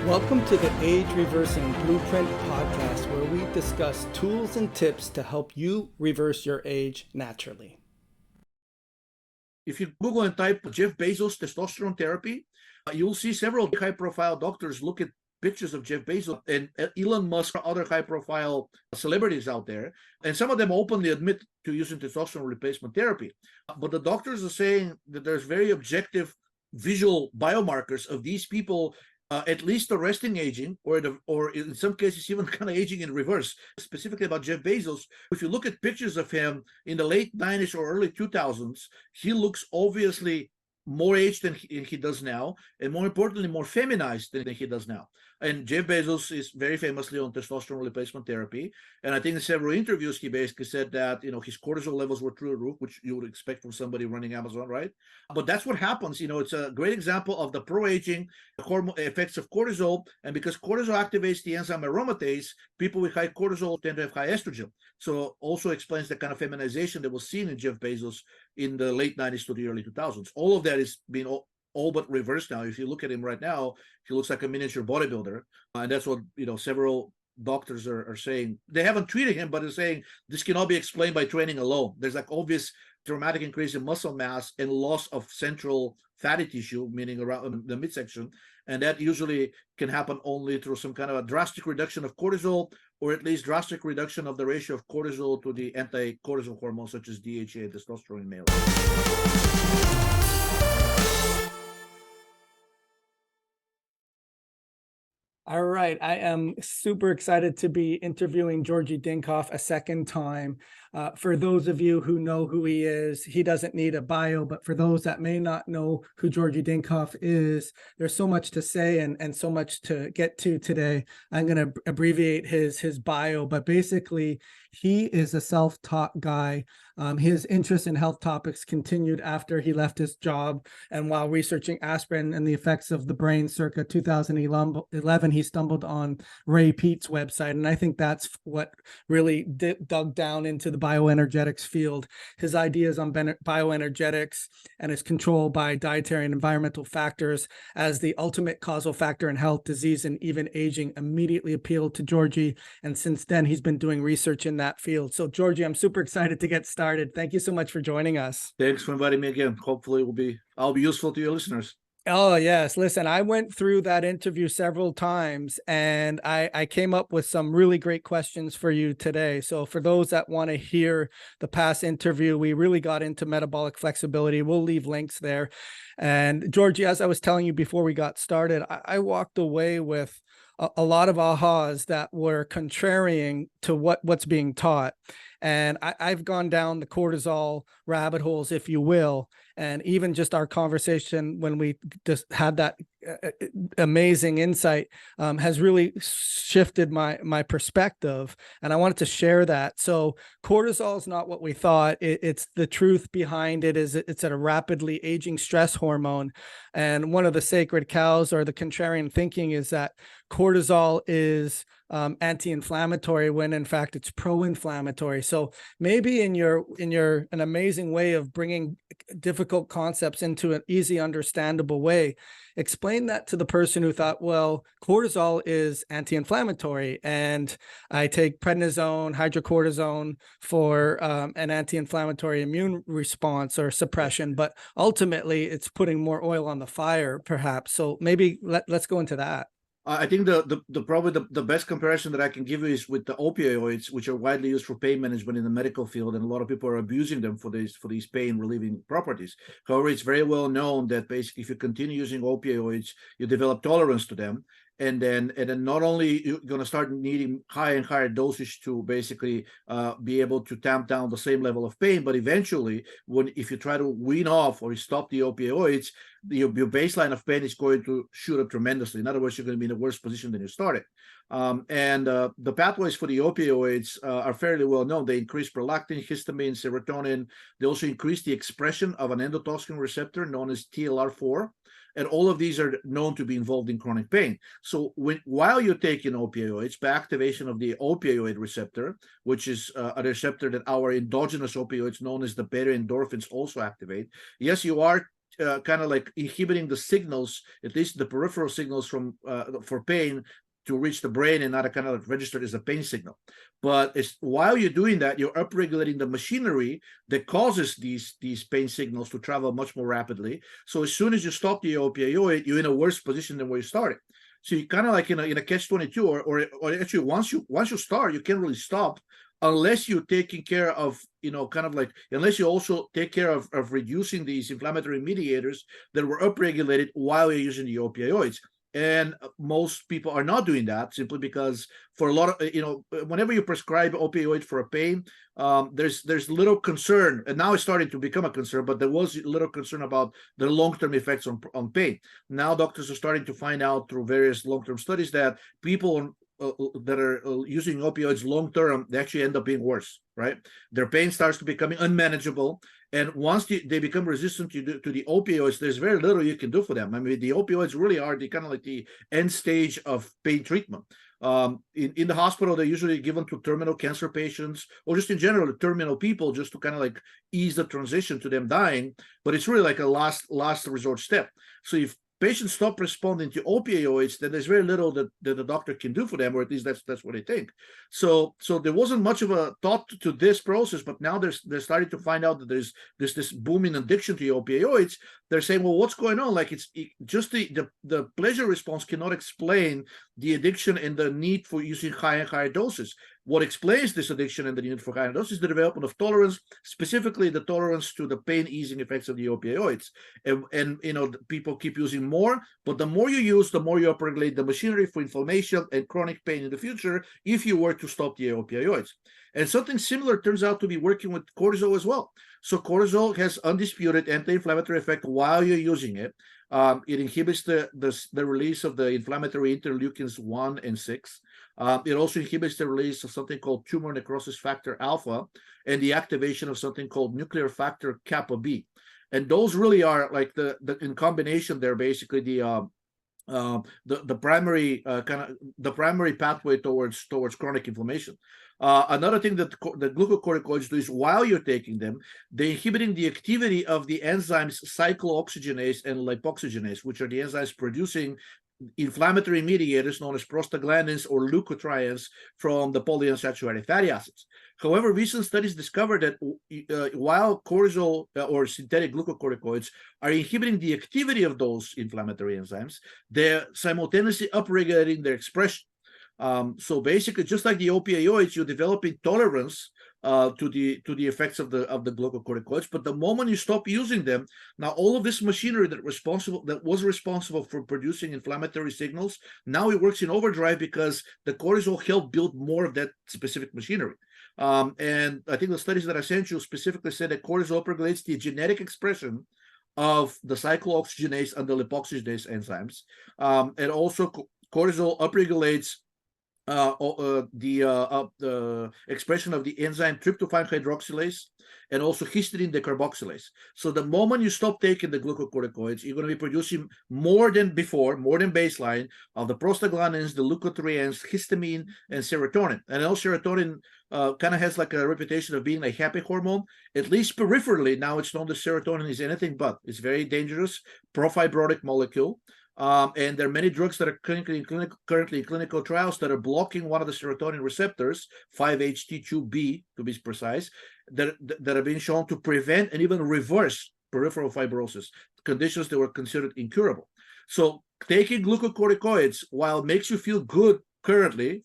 Welcome to the Age Reversing Blueprint podcast, where we discuss tools and tips to help you reverse your age naturally. If you Google and type Jeff Bezos testosterone therapy, you'll see several high-profile doctors look at pictures of Jeff Bezos and Elon Musk or other high-profile celebrities out there. And some of them openly admit to using testosterone replacement therapy. But the doctors are saying that there's very objective visual biomarkers of these people at least arresting aging, or in some cases even kind of aging in reverse. Specifically about Jeff Bezos, if you look at pictures of him in the late 90s or early 2000s, he looks obviously more aged than he does now, and more importantly, more feminized than he does now. And Jeff Bezos is very famously on testosterone replacement therapy. And I think in several interviews, he basically said that, his cortisol levels were through the roof, which you would expect from somebody running Amazon, right? But that's what happens. It's a great example of the pro-aging hormone effects of cortisol. And because cortisol activates the enzyme aromatase, people with high cortisol tend to have high estrogen. So also explains the kind of feminization that was seen in Jeff Bezos in the late 90s to the early 2000s. All of that is being all but reversed now. If you look at him right now, he looks like a miniature bodybuilder. And that's what, several doctors are saying. They haven't treated him, but they're saying this cannot be explained by training alone. There's like obvious dramatic increase in muscle mass and loss of central fatty tissue, meaning around the midsection. And that usually can happen only through some kind of a drastic reduction of cortisol, or at least drastic reduction of the ratio of cortisol to the anti-cortisol hormones, such as DHEA and testosterone in males. All right. I am super excited to be interviewing Georgi Dinkov a second time. For those of you who know who he is, he doesn't need a bio, but for those that may not know who Georgi Dinkov is, there's so much to say and so much to get to today. I'm going to abbreviate his bio, but basically he is a self-taught guy. His interest in health topics continued after he left his job, and while researching aspirin and the effects of the brain circa 2011, he stumbled on Ray Peat's website, and I think that's what really dug down into the bioenergetics field. His ideas on bioenergetics and his control by dietary and environmental factors as the ultimate causal factor in health, disease, and even aging immediately appealed to Georgi, and since then he's been doing research in that field. So Georgi, I'm super excited to get started. Thank you so much for joining us. Thanks for inviting me again. Hopefully I'll be useful to your listeners. Oh, yes. Listen, I went through that interview several times, and I came up with some really great questions for you today. So for those that want to hear the past interview, we really got into metabolic flexibility. We'll leave links there. And Georgi, as I was telling you before we got started, I walked away with a lot of ahas that were contrarian to what's being taught. And I've gone down the cortisol rabbit holes, if you will. And even just our conversation when we just had that amazing insight has really shifted my perspective. And I wanted to share that. So cortisol is not what we thought. It's the truth behind it is it's a rapidly aging stress hormone. And one of the sacred cows or the contrarian thinking is that cortisol is anti-inflammatory when in fact it's pro-inflammatory. So maybe in an amazing way of bringing difficult concepts into an easy, understandable way, explain that to the person who thought, well, cortisol is anti-inflammatory and I take prednisone, hydrocortisone for an anti-inflammatory immune response or suppression, but ultimately it's putting more oil on the fire, perhaps. So maybe let's go into that. I think probably the best comparison that I can give you is with the opioids, which are widely used for pain management in the medical field, and a lot of people are abusing them for these pain relieving properties. However, it's very well known that basically if you continue using opioids, you develop tolerance to them. And then not only you're going to start needing higher and higher dosage to basically be able to tamp down the same level of pain, but eventually, if you try to wean off or stop the opioids, your baseline of pain is going to shoot up tremendously. In other words, you're going to be in a worse position than you started. The pathways for the opioids are fairly well known. They increase prolactin, histamine, serotonin. They also increase the expression of an endotoxin receptor known as TLR4. And all of these are known to be involved in chronic pain. So while you're taking opioids, by activation of the opioid receptor, which is a receptor that our endogenous opioids known as the beta endorphins also activate, yes, you are kind of like inhibiting the signals, at least the peripheral signals from for pain, to reach the brain and not a kind of like registered as a pain signal. But while you're doing that, you're upregulating the machinery that causes these pain signals to travel much more rapidly. So as soon as you stop the opioid, you're in a worse position than where you started. So you kind of like in a catch-22, or actually once you start, you can't really stop unless you're taking care of, kind of like, unless you also take care of reducing these inflammatory mediators that were upregulated while you're using the opioids. And most people are not doing that simply because for a lot of, whenever you prescribe opioid for a pain, there's little concern, and now it's starting to become a concern, but there was little concern about the long-term effects on pain. Now doctors are starting to find out through various long-term studies that people that are using opioids long-term, they actually end up being worse, right? Their pain starts to becoming unmanageable. And once they become resistant to the opioids, there's very little you can do for them. I mean, the opioids really are the kind of like the end stage of pain treatment. In the hospital, they're usually given to terminal cancer patients, or just in general, terminal people, just to kind of like ease the transition to them dying. But it's really like a last resort step. So if patients stop responding to opioids, then there's very little that the doctor can do for them, or at least that's what they think. So there wasn't much of a thought to this process, but now they're starting to find out that there's this booming addiction to opioids. They're saying, well, what's going on? Like it's just the pleasure response cannot explain the addiction and the need for using higher and higher doses. What explains this addiction and the need for higher doses is the development of tolerance, specifically the tolerance to the pain-easing effects of the opioids. And people keep using more, but the more you use, the more you upregulate the machinery for inflammation and chronic pain in the future if you were to stop the opioids. And something similar turns out to be working with cortisol as well. So cortisol has undisputed anti-inflammatory effect while you're using it. It inhibits the release of the inflammatory interleukins 1 and 6. It also inhibits the release of something called tumor necrosis factor alpha and the activation of something called nuclear factor kappa B. And those really are like the in combination, they're basically the primary the primary pathway towards chronic inflammation. Another thing that the glucocorticoids do is while you're taking them, they're inhibiting the activity of the enzymes cyclooxygenase and lipoxygenase, which are the enzymes producing inflammatory mediators known as prostaglandins or leukotrienes from the polyunsaturated fatty acids. However, recent studies discovered that while cortisol or synthetic glucocorticoids are inhibiting the activity of those inflammatory enzymes, they're simultaneously upregulating their expression. So basically, just like the opioids, you're developing tolerance to the effects of the glucocorticoids. But the moment you stop using them, now all of this machinery that was responsible for producing inflammatory signals, now it works in overdrive because the cortisol helped build more of that specific machinery. And I think the studies that I sent you specifically said that cortisol upregulates the genetic expression of the cyclooxygenase and the lipoxygenase enzymes, and also cortisol upregulates the expression of the enzyme tryptophan hydroxylase and also histidine decarboxylase. So the moment you stop taking the glucocorticoids, you're going to be producing more than before, more than baseline, of the prostaglandins, the leukotrienes, histamine, and serotonin. And also serotonin kind of has like a reputation of being a happy hormone. At least peripherally, now it's known that serotonin is anything but. It's very dangerous, profibrotic molecule. And there are many drugs that are currently in clinical trials that are blocking one of the serotonin receptors, 5-HT2B to be precise, that are being shown to prevent and even reverse peripheral fibrosis, conditions that were considered incurable. So taking glucocorticoids, while it makes you feel good currently,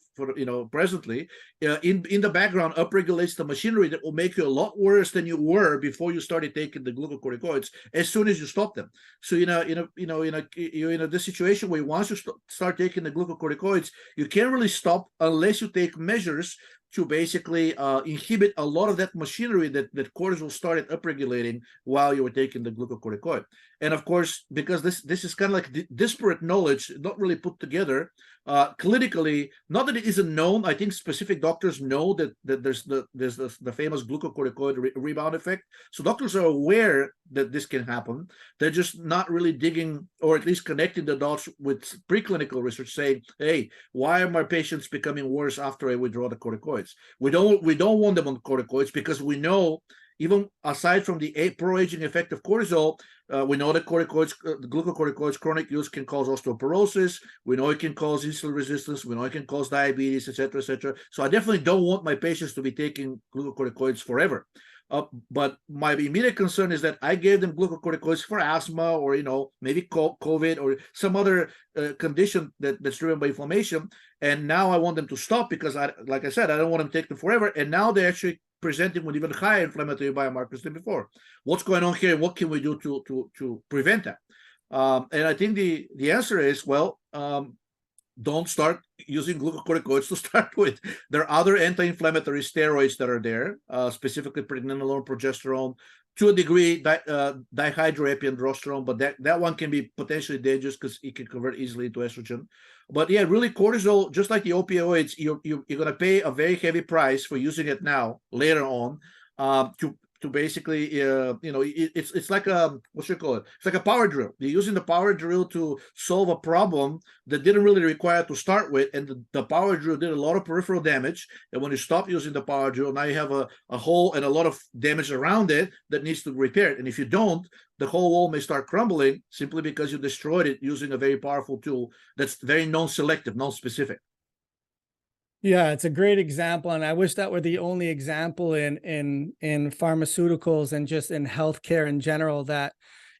presently, in the background, upregulates the machinery that will make you a lot worse than you were before you started taking the glucocorticoids. As soon as you stop them, so you're in this situation where once you start taking the glucocorticoids, you can't really stop unless you take measures to basically inhibit a lot of that machinery that cortisol started upregulating while you were taking the glucocorticoid. And of course, because this is kind of like disparate knowledge, not really put together clinically, not that it isn't known. I think specific doctors know that there's the famous glucocorticoid rebound effect. So doctors are aware that this can happen. They're just not really digging, or at least connecting the dots with preclinical research saying, hey, why are my patients becoming worse after I withdraw the corticoids? We don't want them on corticoids because we know even aside from the pro-aging effect of cortisol, we know that the glucocorticoids chronic use can cause osteoporosis. We know it can cause insulin resistance. We know it can cause diabetes, etc., etc. So I definitely don't want my patients to be taking glucocorticoids forever. But my immediate concern is that I gave them glucocorticoids for asthma, or maybe COVID or some other condition that's driven by inflammation, and now I want them to stop because, like I said, I don't want them to take them forever. And now they're actually presenting with even higher inflammatory biomarkers than before. What's going on here, and what can we do to prevent that? And I think the answer is, well, don't start using glucocorticoids to start with. There are other anti-inflammatory steroids that are there, specifically pregnenolone, progesterone, to a degree dihydroepiandrosterone, but that one can be potentially dangerous because it can convert easily to estrogen. But yeah, really, cortisol, just like the opioids, you're going to pay a very heavy price for using it now, later on, to basically, it's like what should I call it? It's like a power drill. You're using the power drill to solve a problem that didn't really require to start with, and the power drill did a lot of peripheral damage. And when you stop using the power drill, now you have a hole and a lot of damage around it that needs to be repaired. And if you don't, the whole wall may start crumbling simply because you destroyed it using a very powerful tool that's very non-selective, non-specific. Yeah, it's a great example, and I wish that were the only example in pharmaceuticals and just in healthcare in general, that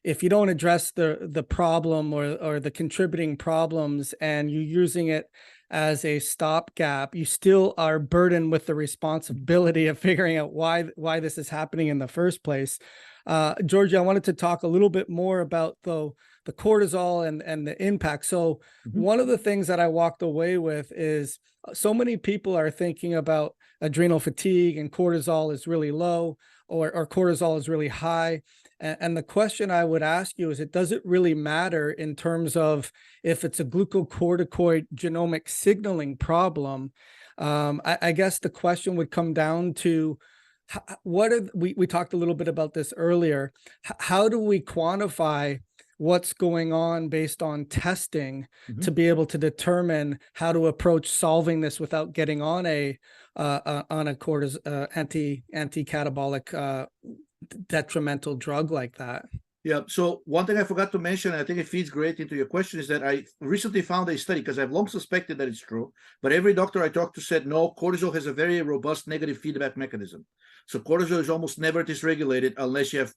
if you don't address the problem or the contributing problems and you're using it as a stopgap, you still are burdened with the responsibility of figuring out why this is happening in the first place. Georgi, I wanted to talk a little bit more about the cortisol and the impact. So one of the things that I walked away with is, so many people are thinking about adrenal fatigue and cortisol is really low, or cortisol is really high. And the question I would ask you is, does it really matter in terms of if it's a glucocorticoid genomic signaling problem? I guess the question would come down to, we talked a little bit about this earlier. How do we quantify what's going on based on testing to be able to determine how to approach solving this without getting on a anti-catabolic detrimental drug like that? Yeah. So one thing I forgot to mention, I think it feeds great into your question, is that I recently found a study, because I've long suspected that it's true, but every doctor I talked to said, no, cortisol has a very robust negative feedback mechanism. So cortisol is almost never dysregulated unless you have,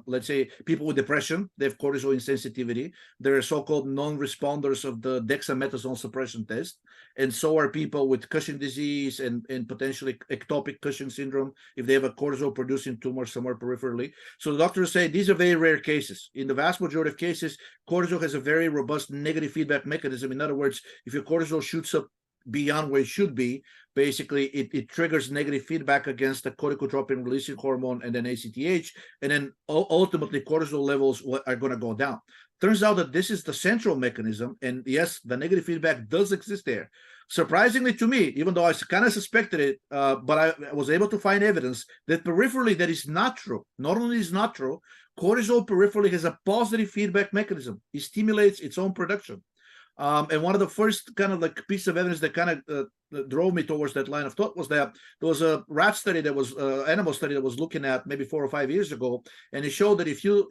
let's say, people with depression. They have cortisol insensitivity. There are so-called non-responders of the dexamethasone suppression test. And so are people with Cushing disease and potentially ectopic Cushing syndrome if they have a cortisol-producing tumor somewhere peripherally. So the doctors say these are very rare cases. In the vast majority of cases, cortisol has a very robust negative feedback mechanism. In other words, if your cortisol shoots up beyond where it should be, basically it triggers negative feedback against the corticotropin releasing hormone and then ACTH, and then ultimately cortisol levels are going to go down. Turns out that this is the central mechanism, and yes, the negative feedback does exist there. Surprisingly to me, even though I kind of suspected it, but I was able to find evidence that peripherally that is not true. Not only is not true, cortisol peripherally has a positive feedback mechanism. It stimulates its own production. And one of the first kind of like piece of evidence that kind of drove me towards that line of thought was that there was a rat study that was animal study that was looking at maybe 4 or 5 years ago, and it showed that if you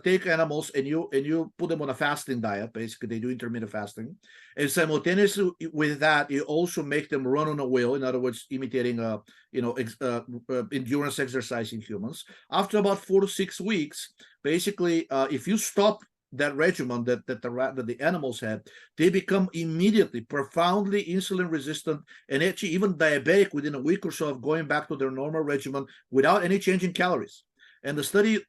take animals and you put them on a fasting diet, basically they do intermittent fasting, and simultaneously with that you also make them run on a wheel, in other words, imitating endurance exercise in humans. After about 4 to 6 weeks, basically, if you stop that regimen that the animals had, they become immediately profoundly insulin resistant and actually even diabetic within a week or so of going back to their normal regimen without any change in calories. And the study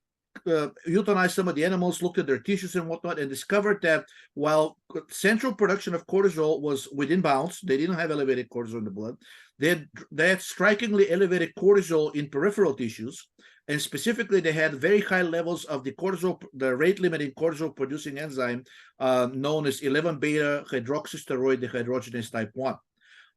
euthanized some of the animals, looked at their tissues and whatnot, and discovered that while central production of cortisol was within bounds, they didn't have elevated cortisol in the blood. They had strikingly elevated cortisol in peripheral tissues, and specifically they had very high levels of the cortisol, the rate-limiting cortisol-producing enzyme known as 11-beta hydroxysteroid dehydrogenase type 1.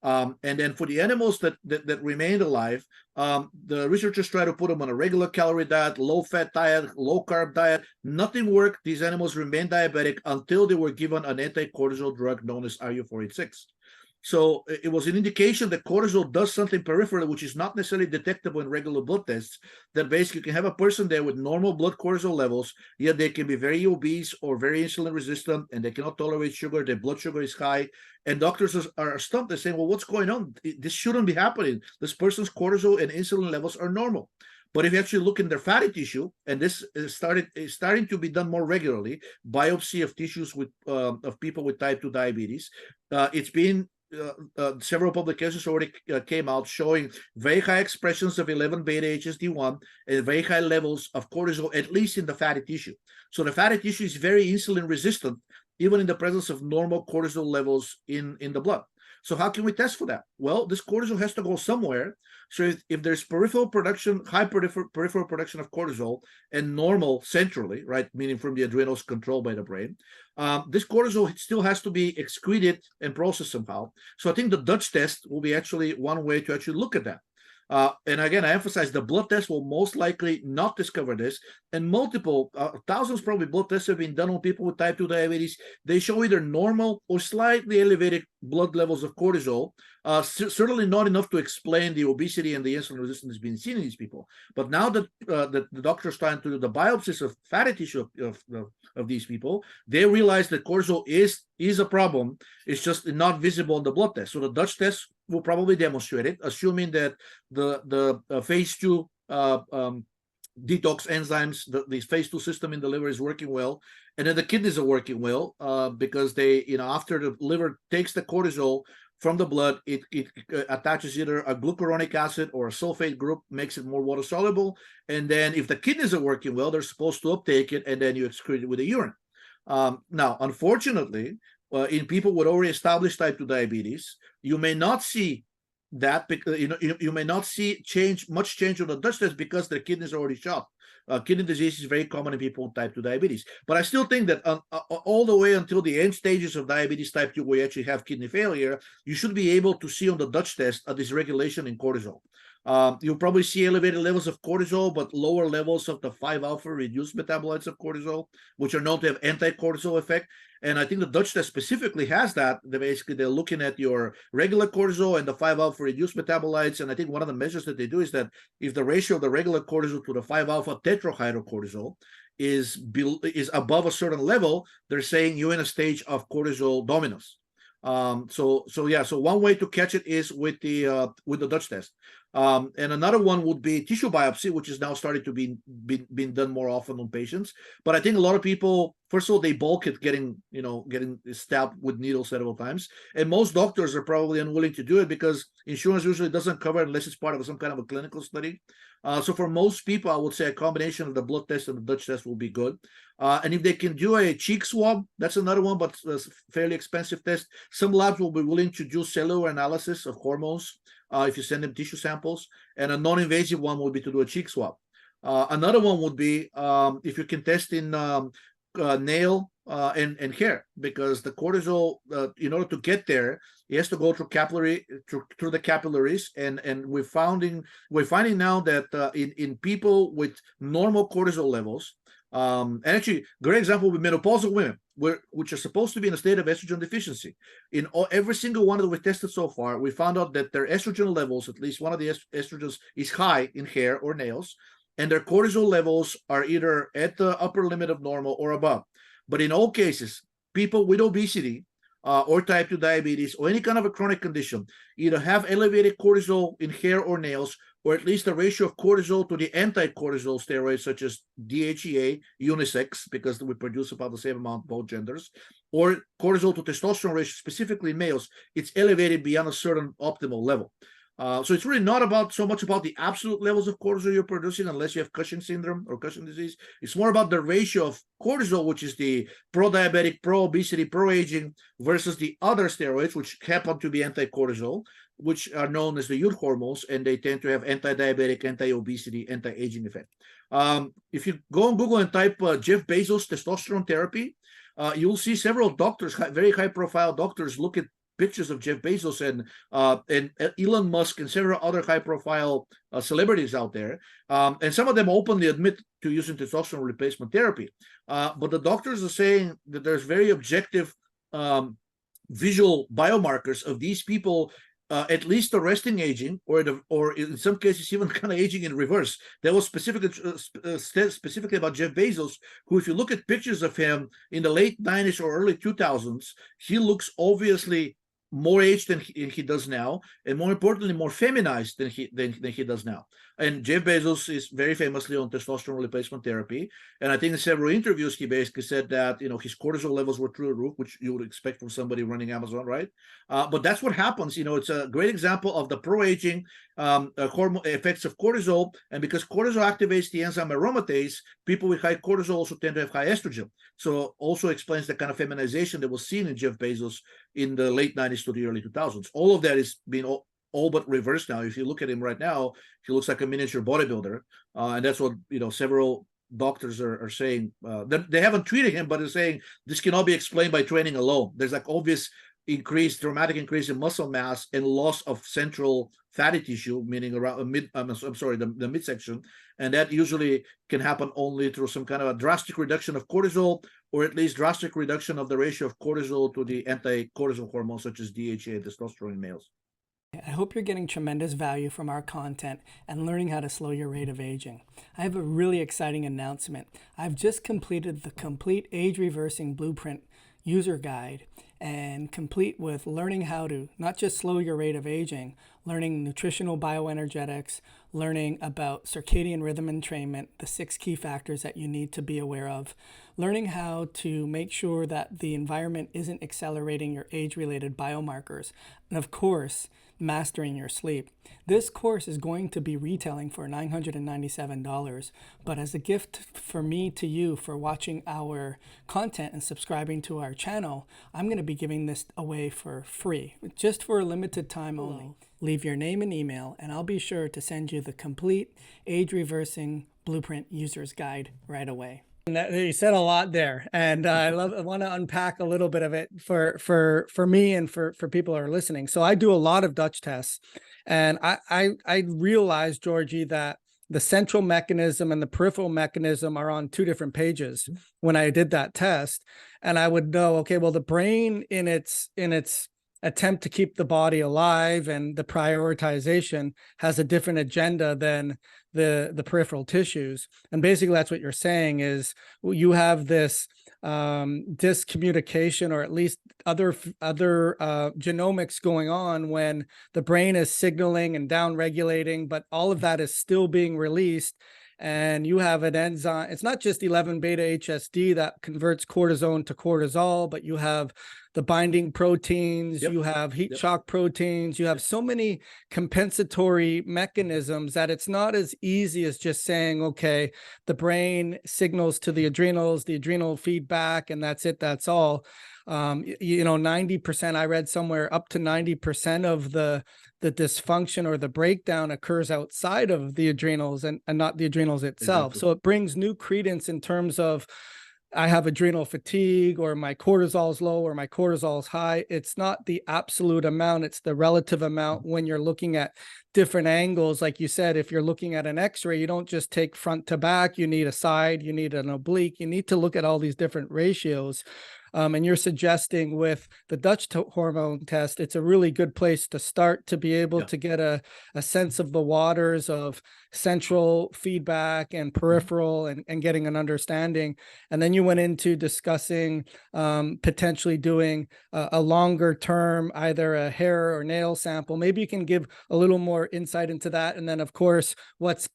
And then for the animals that remained alive, the researchers tried to put them on a regular calorie diet, low-fat diet, low-carb diet. Nothing worked. These animals remained diabetic until they were given an anti-cortisol drug known as RU486. So it was an indication that cortisol does something peripherally, which is not necessarily detectable in regular blood tests, that basically you can have a person there with normal blood cortisol levels, yet they can be very obese or very insulin resistant, and they cannot tolerate sugar, their blood sugar is high, and doctors are stumped. They're saying, well, what's going on? This shouldn't be happening. This person's cortisol and insulin levels are normal. But if you actually look in their fatty tissue, and this is starting to be done more regularly, biopsy of tissues of people with type 2 diabetes, it's been several publications already came out showing very high expressions of 11 beta HSD1 and very high levels of cortisol, at least in the fatty tissue. So the fatty tissue is very insulin resistant, even in the presence of normal cortisol levels in the blood. So how can we test for that? Well, this cortisol has to go somewhere. So if there's peripheral production, high peripheral production of cortisol and normal centrally, right, meaning from the adrenals controlled by the brain, this cortisol still has to be excreted and processed somehow. So I think the Dutch test will be actually one way to actually look at that. And again, I emphasize the blood test will most likely not discover this. And multiple, thousands probably blood tests have been done on people with type 2 diabetes. They show either normal or slightly elevated blood levels of cortisol. Certainly not enough to explain the obesity and the insulin resistance being seen in these people. But now that the doctor's trying to do the biopsies of fatty tissue of these people, they realize that cortisol is a problem. It's just not visible in the blood test. So the Dutch test will probably demonstrate it, assuming that the phase 2 detox enzymes, the phase 2 system in the liver is working well, and then the kidneys are working well, because they, after the liver takes the cortisol from the blood, it attaches either a glucuronic acid or a sulfate group, makes it more water soluble, and then if the kidneys are working well, they're supposed to uptake it, and then you excrete it with the urine. Now, unfortunately, in people with already established type 2 diabetes, you may not see that, because you may not see much change on the Dutch test because their kidneys are already shot. Kidney disease is very common in people with type 2 diabetes. But I still think that all the way until the end stages of diabetes type 2, where you actually have kidney failure, you should be able to see on the Dutch test a dysregulation in cortisol. You'll probably see elevated levels of cortisol, but lower levels of the 5-alpha reduced metabolites of cortisol, which are known to have anti-cortisol effect. And I think the Dutch test specifically has that. They're looking at your regular cortisol and the 5-alpha reduced metabolites. And I think one of the measures that they do is that if the ratio of the regular cortisol to the 5-alpha tetrahydrocortisol is above a certain level, they're saying you're in a stage of cortisol dominance. So one way to catch it is with the Dutch test. And another one would be tissue biopsy, which is now starting to be done more often on patients. But I think a lot of people, first of all, they balk at getting stabbed with needles several times, and most doctors are probably unwilling to do it because insurance usually doesn't cover it unless it's part of some kind of a clinical study. So for most people, I would say a combination of the blood test and the Dutch test will be good. And if they can do a cheek swab, that's another one, but it's a fairly expensive test. Some labs will be willing to do cellular analysis of hormones if you send them tissue samples, and a non-invasive one would be to do a cheek swab. Another one would be if you can test in nail and hair, because the cortisol, in order to get there, it has to go through the capillaries, and we're finding now that in people with normal cortisol levels, and actually, great example with menopausal women, which are supposed to be in a state of estrogen deficiency. In every single one that we've tested so far, we found out that their estrogen levels, at least one of the estrogens, is high in hair or nails, and their cortisol levels are either at the upper limit of normal or above. But in all cases, people with obesity or type 2 diabetes or any kind of a chronic condition either have elevated cortisol in hair or nails, or at least the ratio of cortisol to the anti-cortisol steroids, such as DHEA, unisex, because we produce about the same amount both genders, or cortisol to testosterone ratio, specifically males, it's elevated beyond a certain optimal level. So it's really not so much about the absolute levels of cortisol you're producing, unless you have Cushing syndrome or Cushing disease. It's more about the ratio of cortisol, which is the pro-diabetic, pro-obesity, pro-aging, versus the other steroids, which happen to be anti-cortisol, which are known as the youth hormones, and they tend to have anti-diabetic, anti-obesity, anti-aging effect. If you go on Google and type Jeff Bezos testosterone therapy, you'll see several doctors, very high-profile doctors, look at pictures of Jeff Bezos and Elon Musk and several other high-profile celebrities out there, and some of them openly admit to using testosterone replacement therapy. But the doctors are saying that there's very objective visual biomarkers of these people at least arresting aging, or in some cases even kind of aging in reverse. That was specifically about Jeff Bezos, who, if you look at pictures of him in the late 90s or early 2000s, he looks obviously more aged than he does now, and more importantly, more feminized than he does now. And Jeff Bezos is very famously on testosterone replacement therapy. And I think in several interviews, he basically said that, his cortisol levels were through the roof, which you would expect from somebody running Amazon, right? But that's what happens. It's a great example of the pro-aging hormone effects of cortisol. And because cortisol activates the enzyme aromatase, people with high cortisol also tend to have high estrogen. So also explains the kind of feminization that was seen in Jeff Bezos in the late 90s to the early 2000s. All of that is being all but reversed now. If you look at him right now, he looks like a miniature bodybuilder, and that's what several doctors are saying. They haven't treated him, but they're saying this cannot be explained by training alone. There's like obvious dramatic increase in muscle mass and loss of central fatty tissue, meaning around the midsection, and that usually can happen only through some kind of a drastic reduction of cortisol, or at least drastic reduction of the ratio of cortisol to the anti-cortisol hormones such as DHEA and testosterone in males. I hope you're getting tremendous value from our content and learning how to slow your rate of aging. I have a really exciting announcement. I've just completed the complete age reversing blueprint user guide, and complete with learning how to not just slow your rate of aging, learning nutritional bioenergetics, learning about circadian rhythm entrainment, the 6 key factors that you need to be aware of, learning how to make sure that the environment isn't accelerating your age-related biomarkers, and of course, mastering your sleep. This course is going to be retailing for $997, but as a gift for me to you for watching our content and subscribing to our channel, I'm going to be giving this away for free, just for a limited time only. Leave your name and email, and I'll be sure to send you the complete age-reversing blueprint user's guide right away. You said a lot there, and I want to unpack a little bit of it for me and for people who are listening. So I do a lot of Dutch tests, and I realized, Georgi, that the central mechanism and the peripheral mechanism are on 2 different pages when I did that test, and I would know, okay, well, the brain in its attempt to keep the body alive and the prioritization has a different agenda than the peripheral tissues. And basically that's what you're saying is you have this discommunication, or at least other genomics going on when the brain is signaling and down regulating, but all of that is still being released. And you have an enzyme, it's not just 11 beta HSD that converts cortisone to cortisol, but you have the binding proteins, you have heat shock proteins, you have so many compensatory mechanisms that it's not as easy as just saying, okay, the brain signals to the adrenals, the adrenal feedback, and that's it, that's all. 90%, I read somewhere up to 90% of the dysfunction or the breakdown occurs outside of the adrenals and not the adrenals itself. Exactly. So it brings new credence in terms of I have adrenal fatigue, or my cortisol is low, or my cortisol is high. It's not the absolute amount, it's the relative amount when you're looking at different angles. Like you said, if you're looking at an x-ray, you don't just take front to back, you need a side, you need an oblique, you need to look at all these different ratios. And you're suggesting with the Dutch hormone test, it's a really good place to start to be able to get a sense of the waters of central feedback and peripheral and getting an understanding. And then you went into discussing potentially doing a longer term, either a hair or nail sample. Maybe you can give a little more insight into that. And then of course, what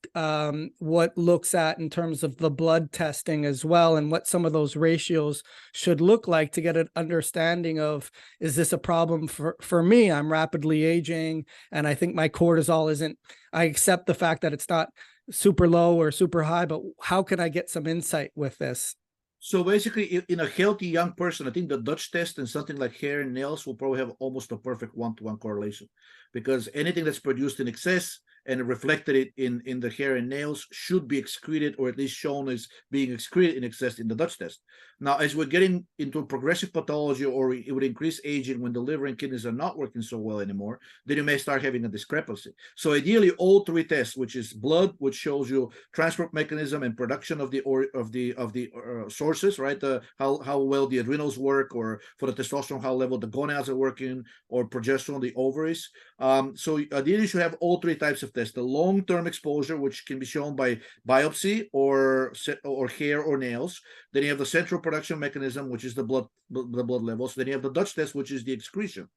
looks at in terms of the blood testing as well, and what some of those ratios should look like to get an understanding of, is this a problem for me? I'm rapidly aging, and I think my cortisol isn't, I accept the fact that it's not super low or super high, but how can I get some insight with this? So basically, in a healthy young person, I think the Dutch test and something like hair and nails will probably have almost a perfect one-to-one correlation, because anything that's produced in excess and reflected in the hair and nails should be excreted, or at least shown as being excreted in excess in the Dutch test. Now, as we're getting into progressive pathology or it would increase aging when the liver and kidneys are not working so well anymore, then you may start having a discrepancy. So ideally, all three tests, which is blood, which shows you transport mechanism and production of the sources, right? How well the adrenals work, or for the testosterone, how level the gonads are working, or progesterone, the ovaries. So ideally, you should have all three types of tests: the long-term exposure, which can be shown by biopsy or hair or nails. Then you have the central production mechanism, which is the blood levels. Then you have the Dutch test, which is the excretion.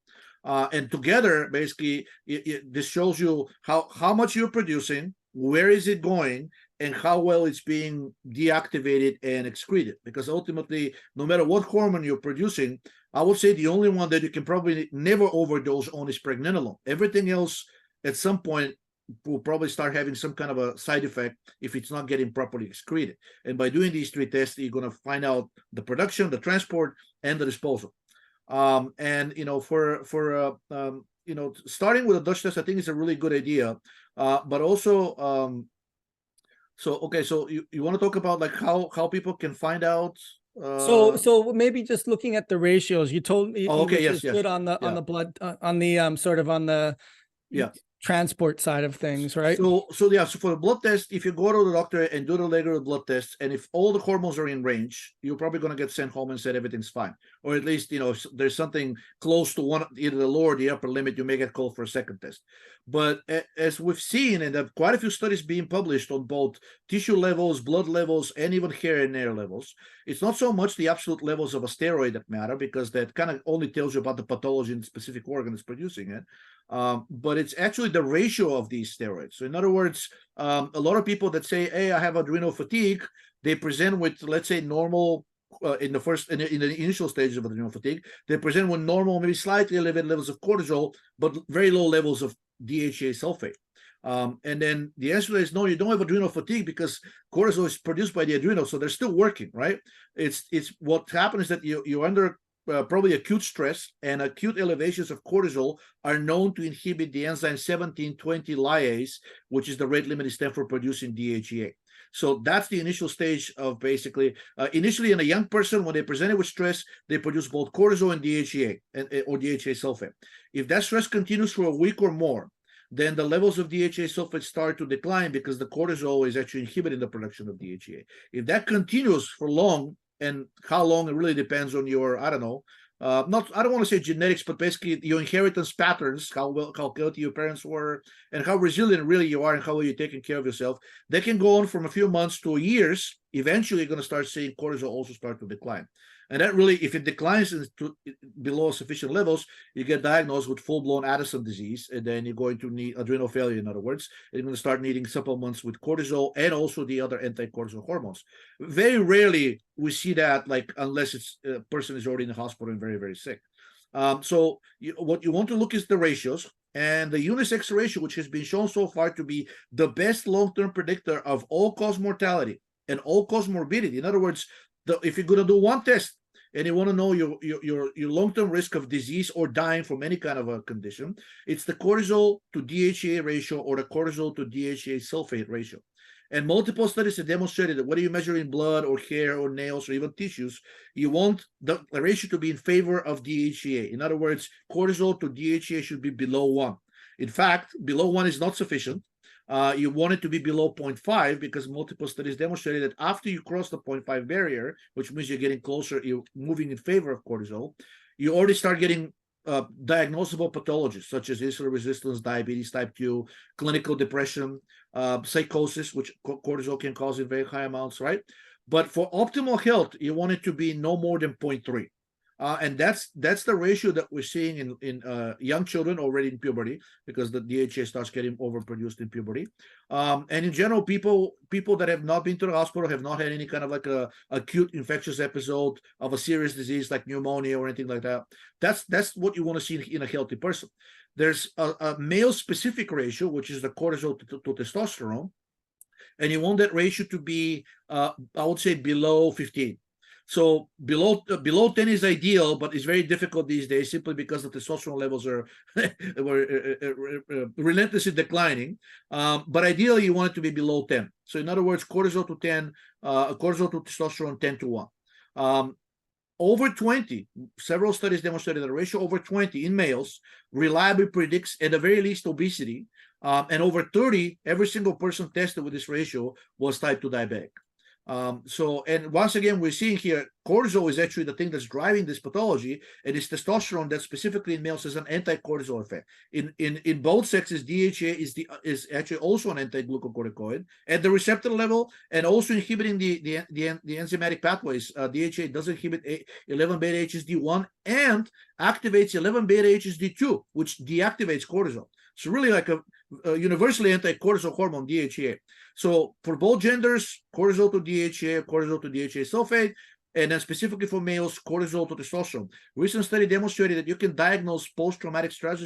And together, basically, this shows you how much you're producing, where is it going, and how well it's being deactivated and excreted. Because ultimately, no matter what hormone you're producing, I would say the only one that you can probably never overdose on is pregnenolone. Everything else, at some point, will probably start having some kind of a side effect if it's not getting properly excreted. And by doing these three tests, you're going to find out the production, the transport, and the disposal. And starting with a Dutch test, I think is a really good idea. But also, so you want to talk about like how people can find out. So maybe just looking at the ratios, you told me good on the blood on the sort of on the transport side of things, right? So for the blood test, if you go to the doctor and do the regular blood test, and if all the hormones are in range, you're probably going to get sent home and said everything's fine. Or at least, if there's something close to one, either the lower or the upper limit, you may get called for a second test. But as we've seen, and there are quite a few studies being published on both tissue levels, blood levels, and even hair and nail levels, it's not so much the absolute levels of a steroid that matter, because that kind of only tells you about the pathology in the specific organ that's producing it. But it's actually the ratio of these steroids. So in other words, a lot of people that say, hey, I have adrenal fatigue, they present with, let's say, normal, in the initial stages of adrenal fatigue, they present with normal, maybe slightly elevated levels of cortisol, but very low levels of DHEA sulfate. And then the answer is no, you don't have adrenal fatigue because cortisol is produced by the adrenal, so they're still working, right? It's what happens is that you're under probably acute stress, and acute elevations of cortisol are known to inhibit the enzyme 1720 lyase, which is the rate limiting step for producing DHEA. So that's the initial stage of basically, initially in a young person, when they presented with stress, they produce both cortisol and DHEA or DHEA sulfate. If that stress continues for a week or more, then the levels of DHEA sulfate start to decline because the cortisol is actually inhibiting the production of DHEA. If that continues for long, and how long, it really depends on your, I don't know, I don't want to say genetics, but basically your inheritance patterns, how healthy your parents were, and how resilient really you are, and how well you're taking care of yourself. They can go on from a few months to years. Eventually, you're going to start seeing cortisol also start to decline. And that really, if it declines below sufficient levels, you get diagnosed with full-blown Addison disease, and then you're going to need adrenal failure, in other words. And you're going to start needing supplements with cortisol and also the other anti-cortisol hormones. Very rarely we see that, like, unless it's a person is already in the hospital and very, very sick. So what you want to look is the ratios, and the unisex ratio, which has been shown so far to be the best long-term predictor of all-cause mortality and all-cause morbidity. In other words, if you're going to do one test and you want to know your long-term risk of disease or dying from any kind of a condition, it's the cortisol to DHEA ratio or the cortisol to DHEA sulfate ratio. And multiple studies have demonstrated that whether you measure in blood or hair or nails or even tissues, you want the ratio to be in favor of DHEA. In other words, cortisol to DHEA should be below 1. In fact, below 1 is not sufficient. You want it to be below 0.5 because multiple studies demonstrated that after you cross the 0.5 barrier, which means you're getting closer, you're moving in favor of cortisol, you already start getting diagnosable pathologies such as insulin resistance, diabetes type 2, clinical depression, psychosis, which cortisol can cause in very high amounts, right? But for optimal health, you want it to be no more than 0.3. And that's the ratio that we're seeing in young children already in puberty, because the DHEA starts getting overproduced in puberty. And in general, people that have not been to the hospital, have not had any kind of like a acute infectious episode of a serious disease like pneumonia or anything like that. That's what you want to see in a healthy person. There's a male-specific ratio, which is the cortisol to testosterone, and you want that ratio to be, I would say, below 15. So below 10 is ideal, but it's very difficult these days simply because the testosterone levels are relentlessly declining. But ideally, you want it to be below 10. So in other words, cortisol to 10, cortisol to testosterone 10 to 1. Over 20, several studies demonstrated that a ratio over 20 in males reliably predicts, at the very least, obesity. And over 30, every single person tested with this ratio was type 2 diabetic. And once again, we're seeing here, cortisol is actually the thing that's driving this pathology, and it's testosterone that specifically in males has an anti-cortisol effect. In both sexes, DHEA is actually also an anti-glucocorticoid at the receptor level, and also inhibiting the enzymatic pathways. DHEA does inhibit 11 beta HSD1 and activates 11 beta HSD2, which deactivates cortisol. So really like a universally anti-cortisol hormone, DHEA. So for both genders, cortisol to DHEA, cortisol to DHEA sulfate, and then specifically for males, cortisol to testosterone. Recent study demonstrated that you can diagnose post-traumatic stress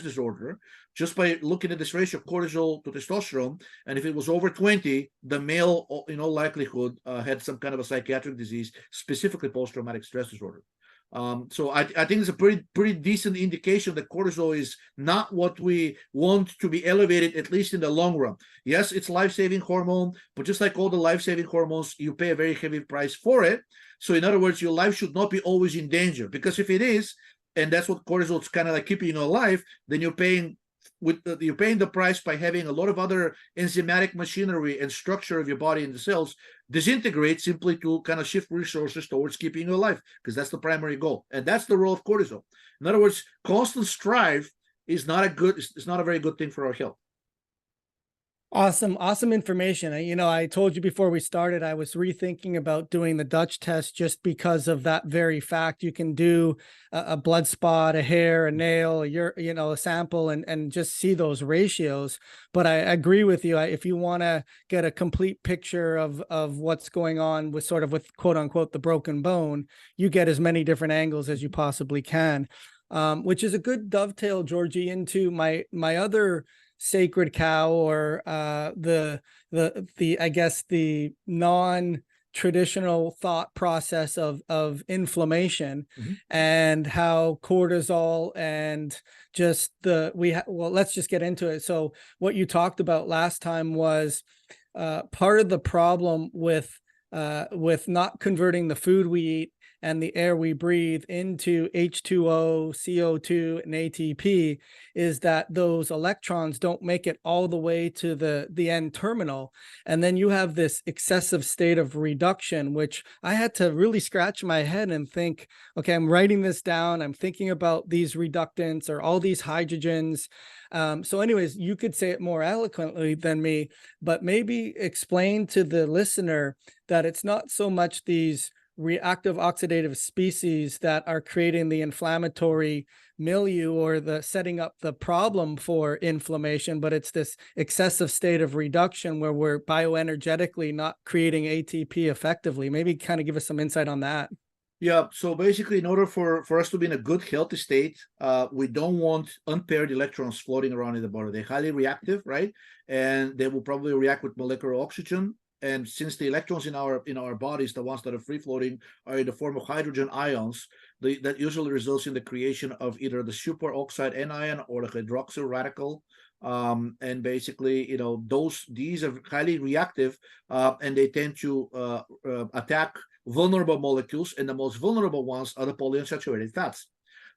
disorder just by looking at this ratio, cortisol to testosterone. And if it was over 20, the male, in all likelihood, had some kind of a psychiatric disease, specifically post-traumatic stress disorder. So I think it's a pretty decent indication that cortisol is not what we want to be elevated, at least in the long run. Yes, it's life-saving hormone, but just like all the life-saving hormones, you pay a very heavy price for it. So in other words, your life should not be always in danger, because if it is, and that's what cortisol is kind of like keeping you alive, then you're paying the price by having a lot of other enzymatic machinery and structure of your body and the cells disintegrate, simply to kind of shift resources towards keeping you alive, because that's the primary goal, and that's the role of cortisol. In other words, constant strive is not a very good thing for our health. Awesome information. I told you before we started, I was rethinking about doing the Dutch test just because of that very fact. You can do a blood spot, a hair, a nail, a sample, and just see those ratios. But I agree with you. If you want to get a complete picture of what's going on with quote unquote the broken bone, you get as many different angles as you possibly can, which is a good dovetail, Georgie, into my other sacred cow, or the I guess the non-traditional thought process of inflammation, and how cortisol and just let's just get into it. So what you talked about last time was part of the problem with not converting the food we eat and the air we breathe into H2O, CO2, and ATP is that those electrons don't make it all the way to the end terminal. And then you have this excessive state of reduction, which I had to really scratch my head and think, okay, I'm writing this down. I'm thinking about these reductants or all these hydrogens. So anyways, you could say it more eloquently than me, but maybe explain to the listener that it's not so much these reactive oxidative species that are creating the inflammatory milieu or the setting up the problem for inflammation, but it's this excessive state of reduction where we're bioenergetically not creating ATP effectively. Maybe kind of give us some insight on that. Yeah, so basically, in order for us to be in a good, healthy state, we don't want unpaired electrons floating around in the body. They're highly reactive, right? And they will probably react with molecular oxygen. And since the electrons in our bodies, the ones that are free floating, are in the form of hydrogen ions, that usually results in the creation of either the superoxide anion or the hydroxyl radical. And basically, these are highly reactive, and they tend to attack vulnerable molecules, and the most vulnerable ones are the polyunsaturated fats.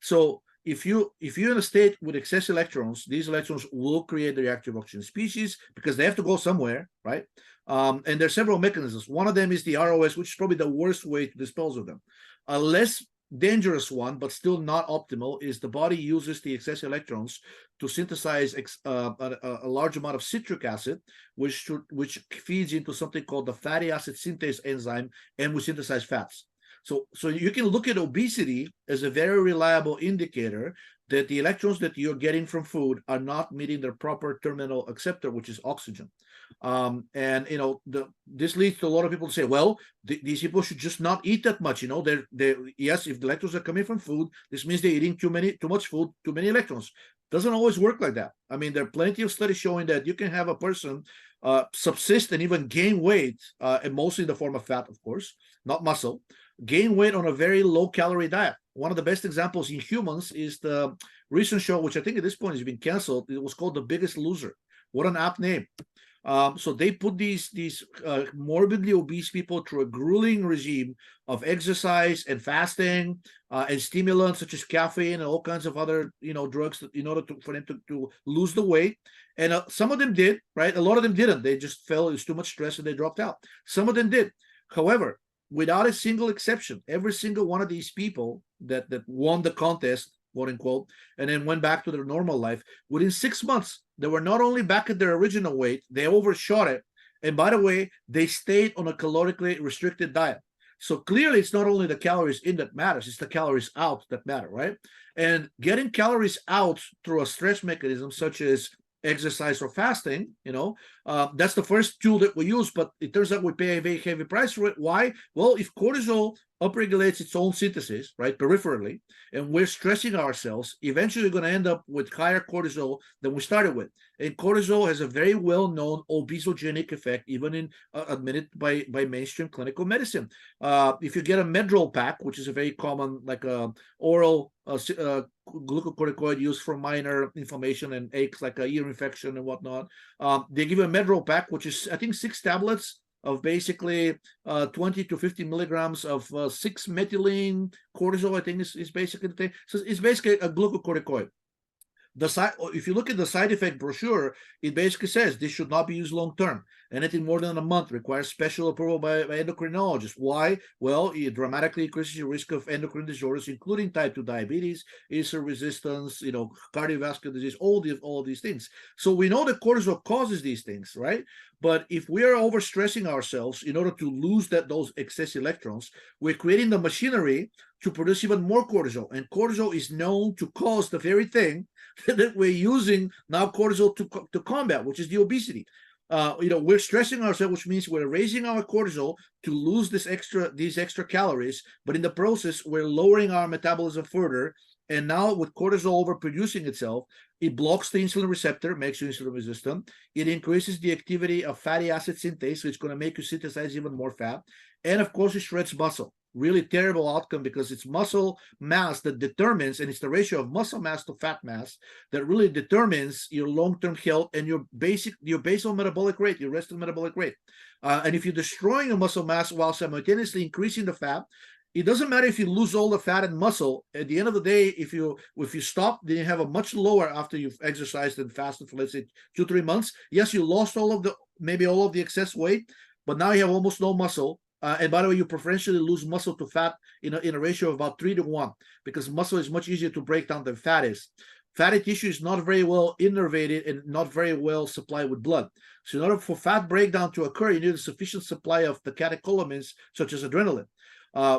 So if you're in a state with excess electrons, these electrons will create the reactive oxygen species because they have to go somewhere, right? And there are several mechanisms. One of them is the ROS, which is probably the worst way to dispose of them. A less dangerous one, but still not optimal, is the body uses the excess electrons to synthesize a large amount of citric acid, which feeds into something called the fatty acid synthase enzyme, and we synthesize fats. So you can look at obesity as a very reliable indicator that the electrons that you're getting from food are not meeting their proper terminal acceptor, which is oxygen. This leads to a lot of people to say, well, these people should just not eat that much. Yes, if the electrons are coming from food, this means they're eating too much food, too many electrons. Doesn't always work like that. I mean, there are plenty of studies showing that you can have a person subsist and even gain weight, and mostly in the form of fat, of course, not muscle, gain weight on a very low-calorie diet. One of the best examples in humans is the recent show, which I think at this point has been canceled. It was called The Biggest Loser. What an apt name. So they put these morbidly obese people through a grueling regime of exercise and fasting and stimulants such as caffeine and all kinds of other drugs in order for them to lose the weight. And some of them did, right? A lot of them didn't. They just felt it was too much stress and they dropped out. Some of them did. However, without a single exception, every single one of these people that won the contest, quote unquote, and then went back to their normal life, within 6 months, they were not only back at their original weight, they overshot it. And by the way, they stayed on a calorically restricted diet. So clearly, it's not only the calories in that matters, it's the calories out that matter, right? And getting calories out through a stress mechanism such as exercise or fasting, that's the first tool that we use, but it turns out we pay a very heavy price for it. Why? Well, if cortisol upregulates its own synthesis, right, peripherally, and we're stressing ourselves, eventually we're going to end up with higher cortisol than we started with. And cortisol has a very well-known obesogenic effect, even admitted by mainstream clinical medicine. If you get a Medrol pack, which is a very common, like oral glucocorticoid used for minor inflammation and aches, like a ear infection and whatnot, they give you a Medrol pack, which is, I think, 6 tablets of basically 20 to 50 milligrams of 6-methylene cortisol, I think is basically the thing. So it's basically a glucocorticoid. If you look at the side effect brochure, it basically says this should not be used long term. Anything more than a month requires special approval by endocrinologists. Why? Well, it dramatically increases your risk of endocrine disorders, including type 2 diabetes, insulin resistance, cardiovascular disease, all of these things. So we know that cortisol causes these things, right? But if we are overstressing ourselves in order to lose those excess electrons, we're creating the machinery to produce even more cortisol. And cortisol is known to cause the very thing that we're using now cortisol to combat, which is the obesity. We're stressing ourselves, which means we're raising our cortisol to lose these extra calories, but in the process, we're lowering our metabolism further. And now with cortisol overproducing itself, it blocks the insulin receptor, makes you insulin resistant. It increases the activity of fatty acid synthase, so it's going to make you synthesize even more fat. And of course, it shreds muscle. Really terrible outcome because it's muscle mass that determines, and it's the ratio of muscle mass to fat mass that really determines your long-term health and your basal metabolic rate, your resting metabolic rate. And if you're destroying your muscle mass while simultaneously increasing the fat, it doesn't matter if you lose all the fat and muscle. At the end of the day, if you stop, then you have a much lower after you've exercised and fasted for, let's say, 2-3 months. Yes, you lost maybe all of the excess weight, but now you have almost no muscle. And by the way, you preferentially lose muscle to fat in a ratio of about 3 to 1, because muscle is much easier to break down than fat is. Fatty tissue is not very well innervated and not very well supplied with blood. So in order for fat breakdown to occur, you need a sufficient supply of the catecholamines, such as adrenaline.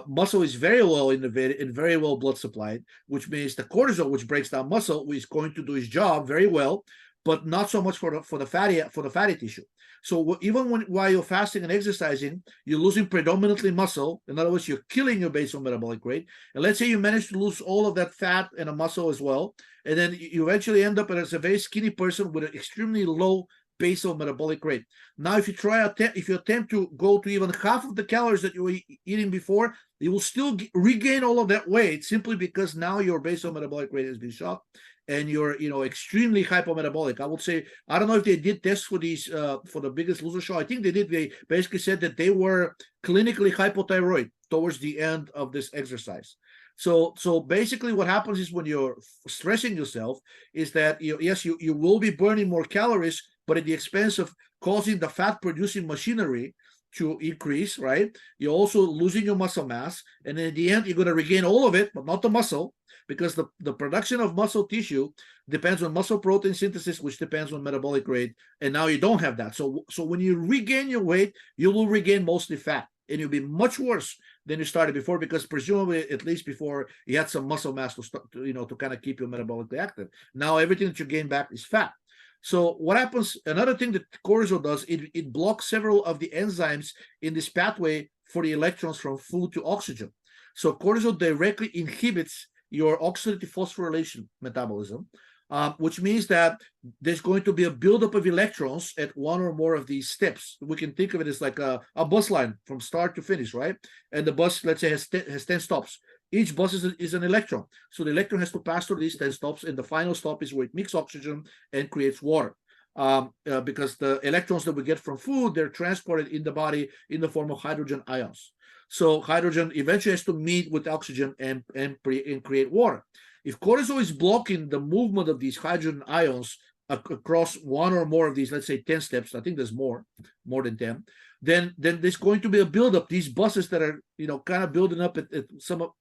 Muscle is very well innervated and very well blood supplied, which means the cortisol, which breaks down muscle, is going to do its job very well, but not so much for the fatty tissue. So even while you're fasting and exercising, you're losing predominantly muscle. In other words, you're killing your basal metabolic rate. And let's say you manage to lose all of that fat and a muscle as well, and then you eventually end up as a very skinny person with an extremely low basal metabolic rate. Now, if you attempt to go to even half of the calories that you were eating before, you will still regain all of that weight simply because now your basal metabolic rate has been shot and you're extremely hypometabolic. I would say, I don't know if they did tests for these for the Biggest Loser show. I think they did. They basically said that they were clinically hypothyroid towards the end of this exercise. So basically what happens is when you're stressing yourself is that you will be burning more calories, but at the expense of causing the fat producing machinery to increase, right? You're also losing your muscle mass, and in the end you're going to regain all of it, but not the muscle, because the production of muscle tissue depends on muscle protein synthesis, which depends on metabolic rate, and now you don't have that. So when you regain your weight, you will regain mostly fat, and you'll be much worse than you started before, because presumably at least before you had some muscle mass to kind of keep you metabolically active. Now everything that you gain back is fat. So what happens, another thing that cortisol does, it blocks several of the enzymes in this pathway for the electrons from food to oxygen. So cortisol directly inhibits your oxidative phosphorylation metabolism, which means that there's going to be a buildup of electrons at one or more of these steps. We can think of it as like a bus line from start to finish, right? And the bus, let's say, has 10 stops. Each bus is an electron. So the electron has to pass through these 10 stops, and the final stop is where it mixes oxygen and creates water. because the electrons that we get from food, they're transported in the body in the form of hydrogen ions. So hydrogen eventually has to meet with oxygen and create water. If cortisol is blocking the movement of these hydrogen ions across one or more of these, let's say 10 steps, I think there's more than 10, then there's going to be a buildup, these buses that are, kind of building up at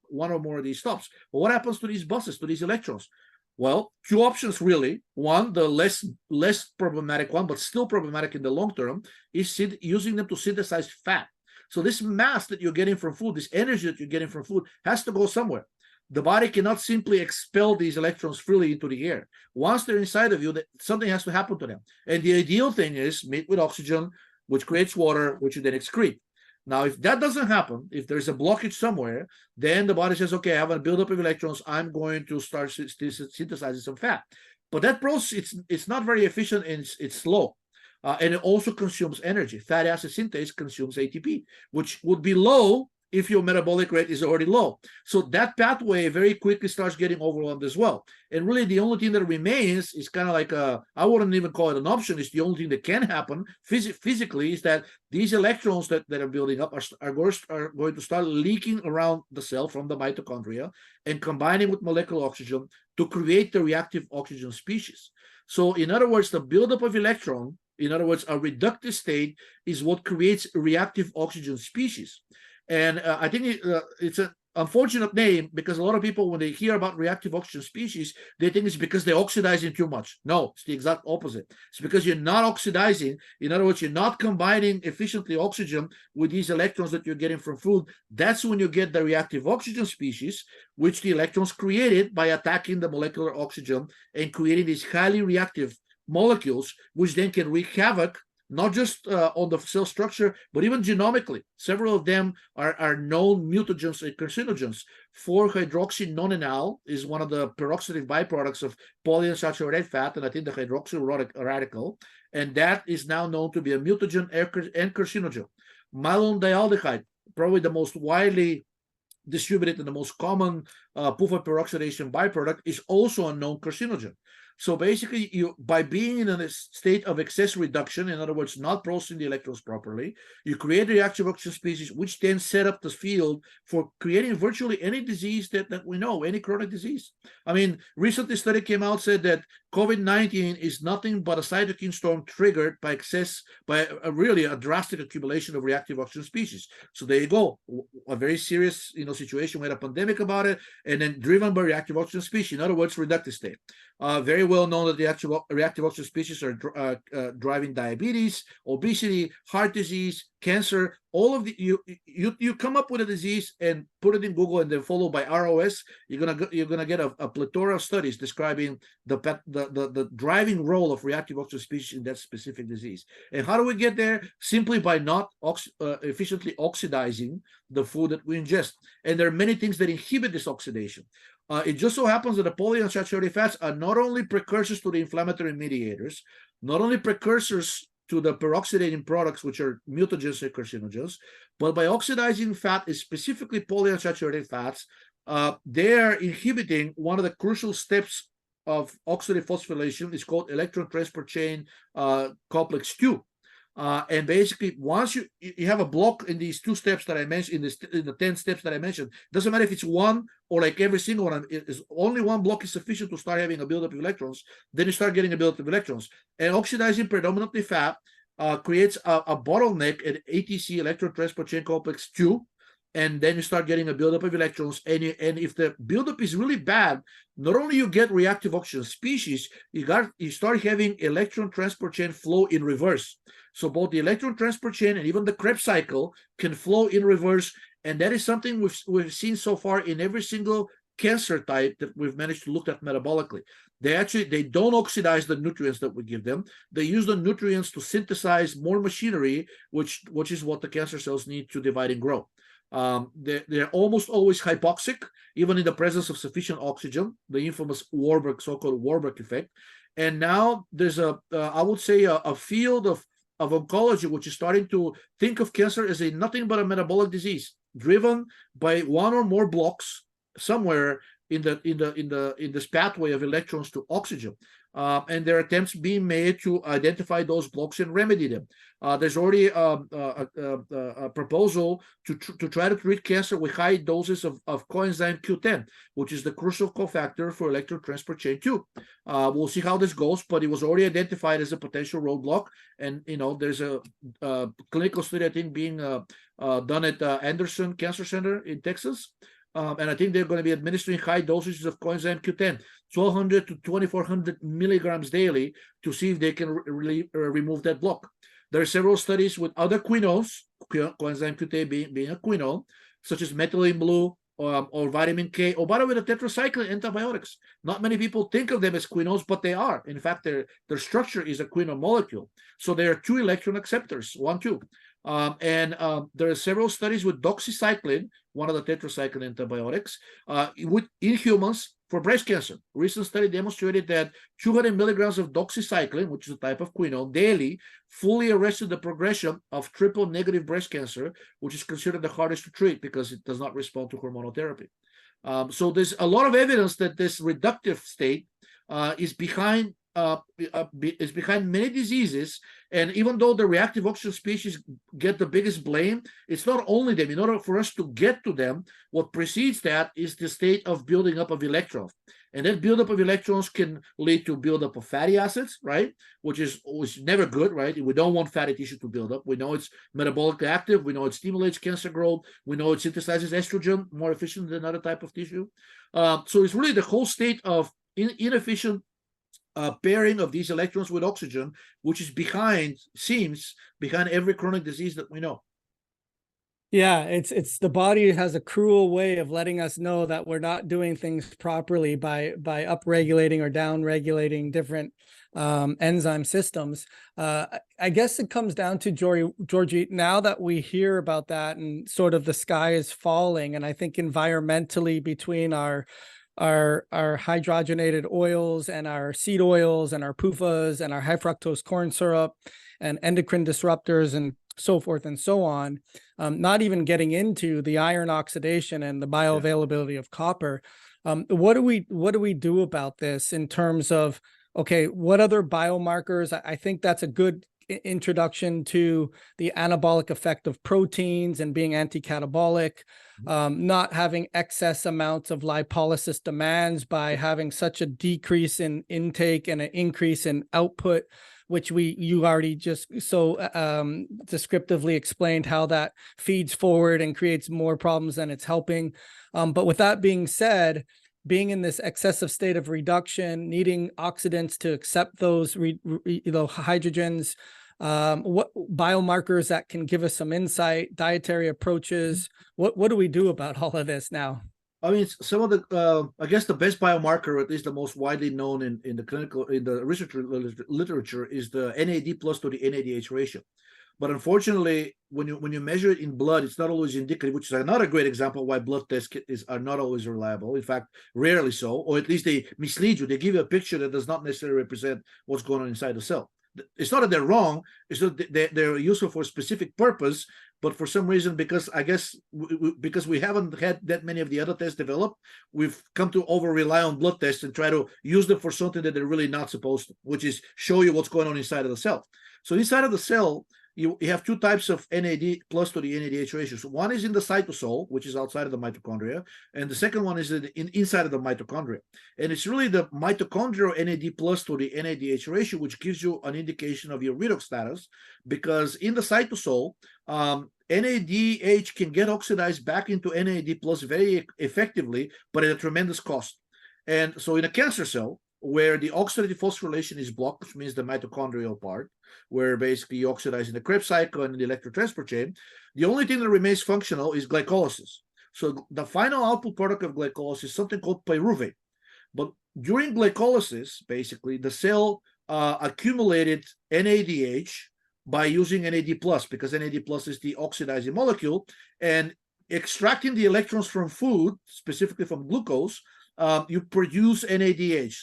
one or more of these stops. But what happens to these buses, to these electrons? Well, two options really. One, the less problematic one, but still problematic in the long term, is using them to synthesize fat. So this mass that you're getting from food, this energy that you're getting from food, has to go somewhere. The body cannot simply expel these electrons freely into the air. Once they're inside of you, something has to happen to them. And the ideal thing is meet with oxygen, which creates water, which you then excrete. Now, if that doesn't happen, if there's a blockage somewhere, then the body says, okay, I have a buildup of electrons, I'm going to start synthesizing some fat. But that process, it's not very efficient, and it's slow. And it also consumes energy. Fatty acid synthase consumes ATP, which would be low if your metabolic rate is already low. So that pathway very quickly starts getting overwhelmed as well. And really the only thing that remains is kind of like I wouldn't even call it an option. It's the only thing that can happen physically, is that these electrons that are building up are going to start leaking around the cell from the mitochondria and combining with molecular oxygen to create the reactive oxygen species. So in other words, the buildup of electron, in other words, a reductive state, is what creates reactive oxygen species. And I think it's an unfortunate name, because a lot of people, when they hear about reactive oxygen species, they think it's because they're oxidizing too much. No, it's the exact opposite. It's because you're not oxidizing. In other words, you're not combining efficiently oxygen with these electrons that you're getting from food. That's when you get the reactive oxygen species, which the electrons created by attacking the molecular oxygen and creating these highly reactive molecules, which then can wreak havoc not just on the cell structure, but even genomically. Several of them are known mutagens and carcinogens. 4-hydroxynonenal is one of the peroxidative byproducts of polyunsaturated fat, and I think the hydroxyl radical, and that is now known to be a mutagen and carcinogen. Malondialdehyde, probably the most widely distributed and the most common PUFA peroxidation byproduct, is also a known carcinogen. So basically, by being in a state of excess reduction, in other words, not processing the electrons properly, you create reactive oxygen species, which then set up the field for creating virtually any disease that we know, any chronic disease. I mean, recently a study came out, said that COVID-19 is nothing but a cytokine storm triggered by really a drastic accumulation of reactive oxygen species. So there you go, a very serious situation. We had a pandemic about it, and then driven by reactive oxygen species. In other words, reductive state. Very well known that the reactive oxygen species are driving diabetes, obesity, heart disease, cancer. All of the you come up with a disease and put it in Google and then followed by ROS, you're gonna get a plethora of studies describing the driving role of reactive oxygen species in that specific disease. And how do we get there? Simply by not efficiently oxidizing the food that we ingest. And there are many things that inhibit this oxidation. It just so happens that the polyunsaturated fats are not only precursors to the inflammatory mediators, not only precursors to the peroxidating products, which are mutagens and carcinogens, but by oxidizing fat, specifically polyunsaturated fats, they are inhibiting one of the crucial steps of oxidative phosphorylation. It's called electron transport chain complex 2. And basically, once you have a block in these 2 steps that I mentioned, in the 10 steps that I mentioned, doesn't matter if it's one or like every single one, is only one block is sufficient to start having a buildup of electrons. Then you start getting a buildup of electrons. And oxidizing predominantly fat creates a bottleneck at ATC, electron transport chain complex 2. And then you start getting a buildup of electrons. And if the buildup is really bad, not only you get reactive oxygen species, you start having electron transport chain flow in reverse. So both the electron transport chain and even the Krebs cycle can flow in reverse. And that is something we've seen so far in every single cancer type that we've managed to look at metabolically. They don't oxidize the nutrients that we give them. They use the nutrients to synthesize more machinery, which is what the cancer cells need to divide and grow. They're almost always hypoxic, even in the presence of sufficient oxygen, the infamous so-called Warburg effect. And now there's I would say a field of oncology which is starting to think of cancer as nothing but a metabolic disease driven by one or more blocks somewhere in this pathway of electrons to oxygen. And there are attempts being made to identify those blocks and remedy them. There's already a proposal to try to treat cancer with high doses of coenzyme Q10, which is the crucial cofactor for electron transport chain 2. We'll see how this goes, but it was already identified as a potential roadblock. And, there's a clinical study, I think, being done at Anderson Cancer Center in Texas. And I think they're going to be administering high dosages of coenzyme Q10, 1,200 to 2,400 milligrams daily, to see if they can remove that block. There are several studies with other quinones, coenzyme Q10 being a quinone, such as methylene blue or vitamin K, or by the way, the tetracycline antibiotics. Not many people think of them as quinones, but they are. In fact, their structure is a quinone molecule. So there are 2 electron acceptors, 1, 2. And there are several studies with doxycycline, one of the tetracycline antibiotics, in humans for breast cancer. A recent study demonstrated that 200 milligrams of doxycycline, which is a type of quinone, daily, fully arrested the progression of triple-negative breast cancer, which is considered the hardest to treat because it does not respond to hormonal therapy. So there's a lot of evidence that this reductive state is behind many diseases. And even though the reactive oxygen species get the biggest blame, it's not only them. In order for us to get to them, what precedes that is the state of building up of electrons. And that buildup of electrons can lead to buildup of fatty acids, right? Which is never good, right? We don't want fatty tissue to build up. We know it's metabolically active. We know it stimulates cancer growth. We know it synthesizes estrogen more efficient than other type of tissue. So it's really the whole state of inefficient pairing of these electrons with oxygen, which is seems behind every chronic disease that we know. Yeah, it's the body has a cruel way of letting us know that we're not doing things properly by upregulating or downregulating different enzyme systems. I guess it comes down to Georgi, now that we hear about that and sort of the sky is falling, and I think environmentally between our hydrogenated oils and our seed oils and our PUFAs and our high fructose corn syrup and endocrine disruptors and so forth and so on, not even getting into the iron oxidation and the bioavailability of copper. What do we do about this in terms of, okay, what other biomarkers? I think that's a good introduction to the anabolic effect of proteins and being anti-catabolic, not having excess amounts of lipolysis demands by having such a decrease in intake and an increase in output, which you already just so descriptively explained how that feeds forward and creates more problems than it's helping. But with that being said, being in this excessive state of reduction, needing oxidants to accept those hydrogens, what biomarkers that can give us some insight, dietary approaches, what do we do about all of this now? I mean, some of the, I guess the best biomarker, or at least the most widely known in the research literature, is the NAD plus to the NADH ratio. But unfortunately, when you measure it in blood, it's not always indicative, which is another great example why blood tests are not always reliable. In fact, rarely so, or at least they mislead you. They give you a picture that does not necessarily represent what's going on inside the cell. It's not that they're wrong, it's that they're useful for a specific purpose, but for some reason, because I guess because we haven't had that many of the other tests developed, we've come to over-rely on blood tests and try to use them for something that they're really not supposed to, which is show you what's going on inside of the cell. So inside of the cell, you have 2 types of NAD plus to the NADH ratio. So one is in the cytosol, which is outside of the mitochondria, and the second one is inside of the mitochondria. And it's really the mitochondrial NAD plus to the NADH ratio which gives you an indication of your redox status, because in the cytosol, NADH can get oxidized back into NAD plus very effectively, but at a tremendous cost. And so in a cancer cell, where the oxidative phosphorylation is blocked, which means the mitochondrial part, where basically you oxidize in the Krebs cycle and the electron transport chain, the only thing that remains functional is glycolysis. So the final output product of glycolysis is something called pyruvate. But during glycolysis, basically, the cell accumulated NADH by using NAD+, because NAD+ is the oxidizing molecule, and extracting the electrons from food, specifically from glucose, you produce NADH.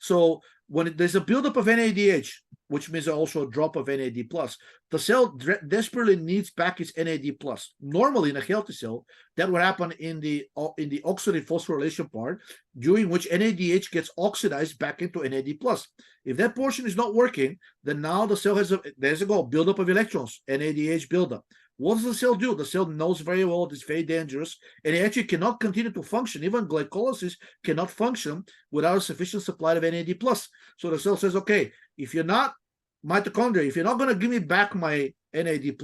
So when there's a buildup of NADH, which means also a drop of NAD plus. The cell desperately needs back its NAD plus. Normally, in a healthy cell, that would happen in the oxidative phosphorylation part, during which NADH gets oxidized back into NAD plus. If that portion is not working, then now the cell has there's a buildup of electrons, NADH buildup. What does the cell do? The cell knows very well it's very dangerous, and it actually cannot continue to function. Even glycolysis cannot function without a sufficient supply of NAD+. So the cell says, okay, if you're not mitochondria, if you're not going to give me back my NAD+,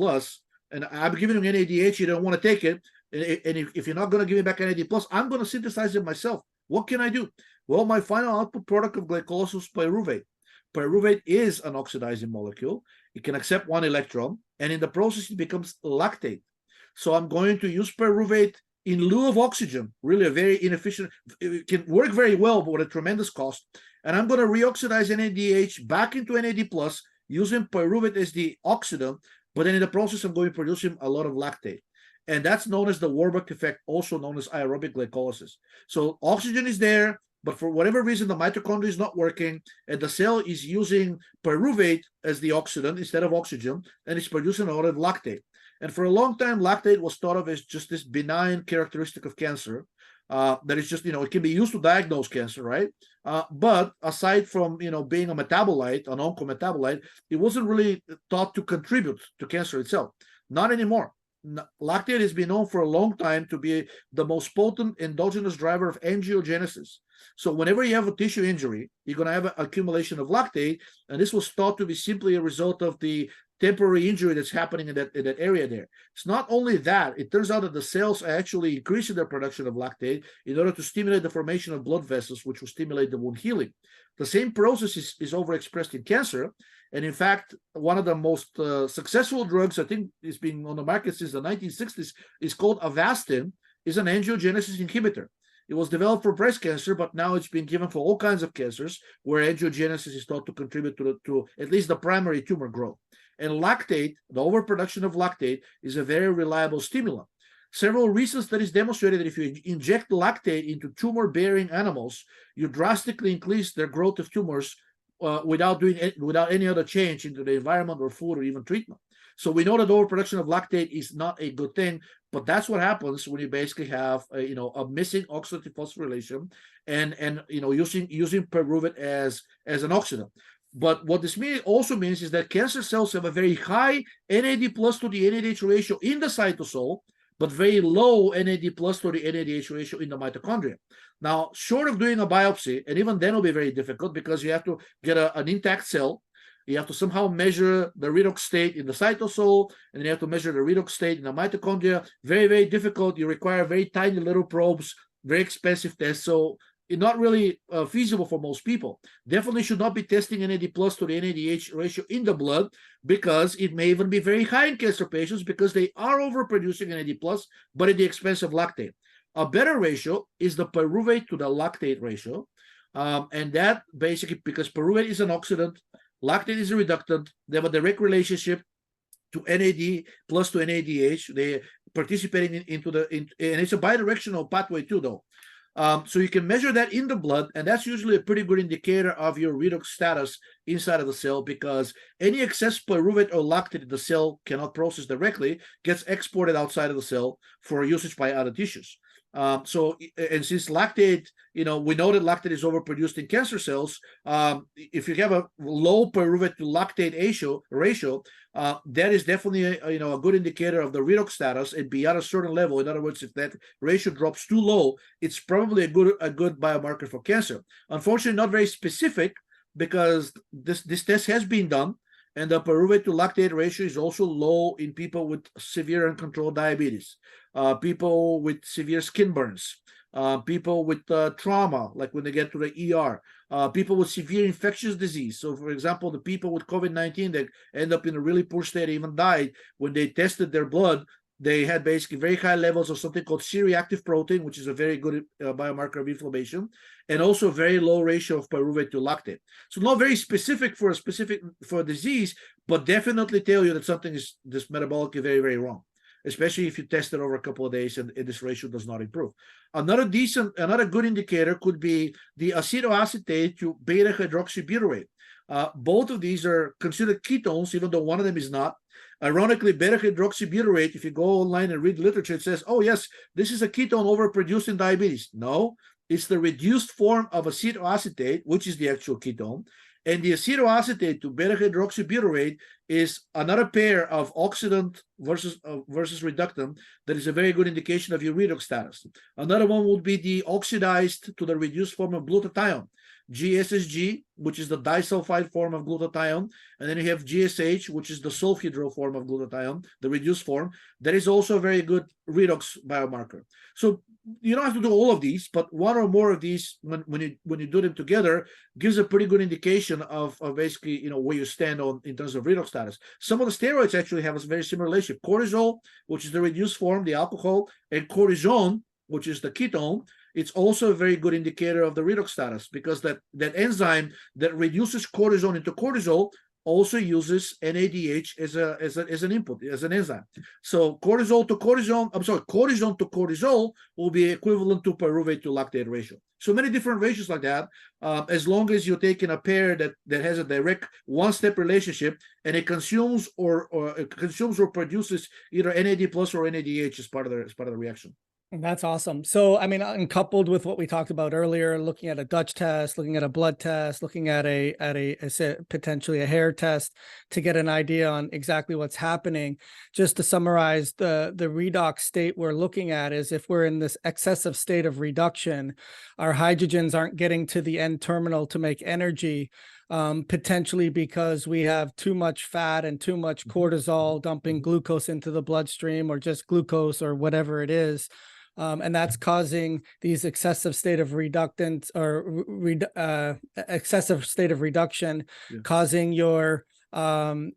and I'm giving you NADH, you don't want to take it, and if you're not going to give me back NAD+, I'm going to synthesize it myself. What can I do? Well, my final output product of glycolysis is pyruvate. Pyruvate is an oxidizing molecule. It can accept one electron, and in the process, it becomes lactate. So I'm going to use pyruvate in lieu of oxygen, really a very inefficient, it can work very well, but at a tremendous cost. And I'm going to reoxidize NADH back into NAD+, using pyruvate as the oxidant, but then in the process, I'm going to produce a lot of lactate. And that's known as the Warburg effect, also known as aerobic glycolysis. So oxygen is there, but for whatever reason, the mitochondria is not working, and the cell is using pyruvate as the oxidant instead of oxygen, and it's producing a lot of lactate. And for a long time, lactate was thought of as just this benign characteristic of cancer. That is just, it can be used to diagnose cancer, right? But aside from, being a metabolite, an oncometabolite, it wasn't really thought to contribute to cancer itself. Not anymore. Lactate has been known for a long time to be the most potent endogenous driver of angiogenesis. So whenever you have a tissue injury, you're going to have an accumulation of lactate, and this was thought to be simply a result of the temporary injury that's happening in that area there. It's not only that, it turns out that the cells are actually increasing their production of lactate in order to stimulate the formation of blood vessels, which will stimulate the wound healing. The same process is overexpressed in cancer. And in fact, one of the most successful drugs, I think it's been on the market since the 1960s, is called Avastin, is an angiogenesis inhibitor. It was developed for breast cancer, but now it's been given for all kinds of cancers where angiogenesis is thought to contribute to at least the primary tumor growth. And lactate, the overproduction of lactate, is a very reliable stimulant. Several recent studies demonstrated that if you inject lactate into tumor-bearing animals, you drastically increase their growth of tumors without any other change into the environment or food or even treatment. So we know that overproduction of lactate is not a good thing, but that's what happens when you basically have a missing oxidative phosphorylation and using pyruvate as an oxidant. But what this also means is that cancer cells have a very high NAD plus to the NADH ratio in the cytosol, but very low NAD plus to the NADH ratio in the mitochondria. Now, short of doing a biopsy, and even then will be very difficult because you have to get an intact cell. You have to somehow measure the redox state in the cytosol, and then you have to measure the redox state in the mitochondria. Very, very difficult. You require very tiny little probes, very expensive tests. So it's not really feasible for most people. Definitely should not be testing NAD plus to the NADH ratio in the blood because it may even be very high in cancer patients because they are overproducing NAD plus, but at the expense of lactate. A better ratio is the pyruvate to the lactate ratio. And that basically, because pyruvate is an oxidant, lactate is a reductant, they have a direct relationship to NAD plus to NADH. They're participating and it's a bidirectional pathway too, though. So you can measure that in the blood, and that's usually a pretty good indicator of your redox status inside of the cell because any excess pyruvate or lactate the cell cannot process directly gets exported outside of the cell for usage by other tissues. And since lactate, we know that lactate is overproduced in cancer cells. If you have a low pyruvate to lactate ratio, that is definitely a good indicator of the redox status and beyond a certain level. In other words, if that ratio drops too low, it's probably a good biomarker for cancer. Unfortunately, not very specific because this test has been done. And the pyruvate to lactate ratio is also low in people with severe uncontrolled diabetes, people with severe skin burns, people with trauma, like when they get to the ER, people with severe infectious disease. So, for example, the people with COVID-19 that end up in a really poor state, even died, when they tested their blood, they had basically very high levels of something called C-reactive protein, which is a very good biomarker of inflammation, and also a very low ratio of pyruvate to lactate. So not very specific for a disease, but definitely tell you that something is this metabolically very, very wrong, especially if you test it over a couple of days and this ratio does not improve. Another good indicator could be the acetoacetate to beta hydroxybutyrate. Both of these are considered ketones, even though one of them is not. Ironically, beta-hydroxybutyrate, if you go online and read literature, it says, oh, yes, this is a ketone overproduced in diabetes. No, it's the reduced form of acetoacetate, which is the actual ketone. And the acetoacetate to beta-hydroxybutyrate is another pair of oxidant versus reductant that is a very good indication of your redox status. Another one would be the oxidized to the reduced form of glutathione. GSSG, which is the disulfide form of glutathione, and then you have GSH, which is the sulfhydryl form of glutathione, the reduced form. That is also a very good redox biomarker. So you don't have to do all of these, but one or more of these, when you do them together, gives a pretty good indication of basically where you stand on in terms of redox status. Some of the steroids actually have a very similar relationship. Cortisol, which is the reduced form, the alcohol, and cortisone, which is the ketone. It's also a very good indicator of the redox status, because that enzyme that reduces cortisone into cortisol also uses NADH as an input, as an enzyme. So cortisone to cortisol will be equivalent to pyruvate to lactate ratio. So many different ratios like that, as long as you're taking a pair that has a direct one-step relationship, and it consumes or produces either NAD plus or NADH as part of the reaction. That's awesome. So, I mean, and coupled with what we talked about earlier, looking at a Dutch test, looking at a blood test, looking at potentially a hair test to get an idea on exactly what's happening. Just to summarize, the redox state we're looking at is if we're in this excessive state of reduction, our hydrogens aren't getting to the end terminal to make energy. Potentially because we have too much fat and too much cortisol dumping glucose into the bloodstream, or just glucose or whatever it is. And that's causing these excessive state of reductance or excessive state of reduction, causing your oxidants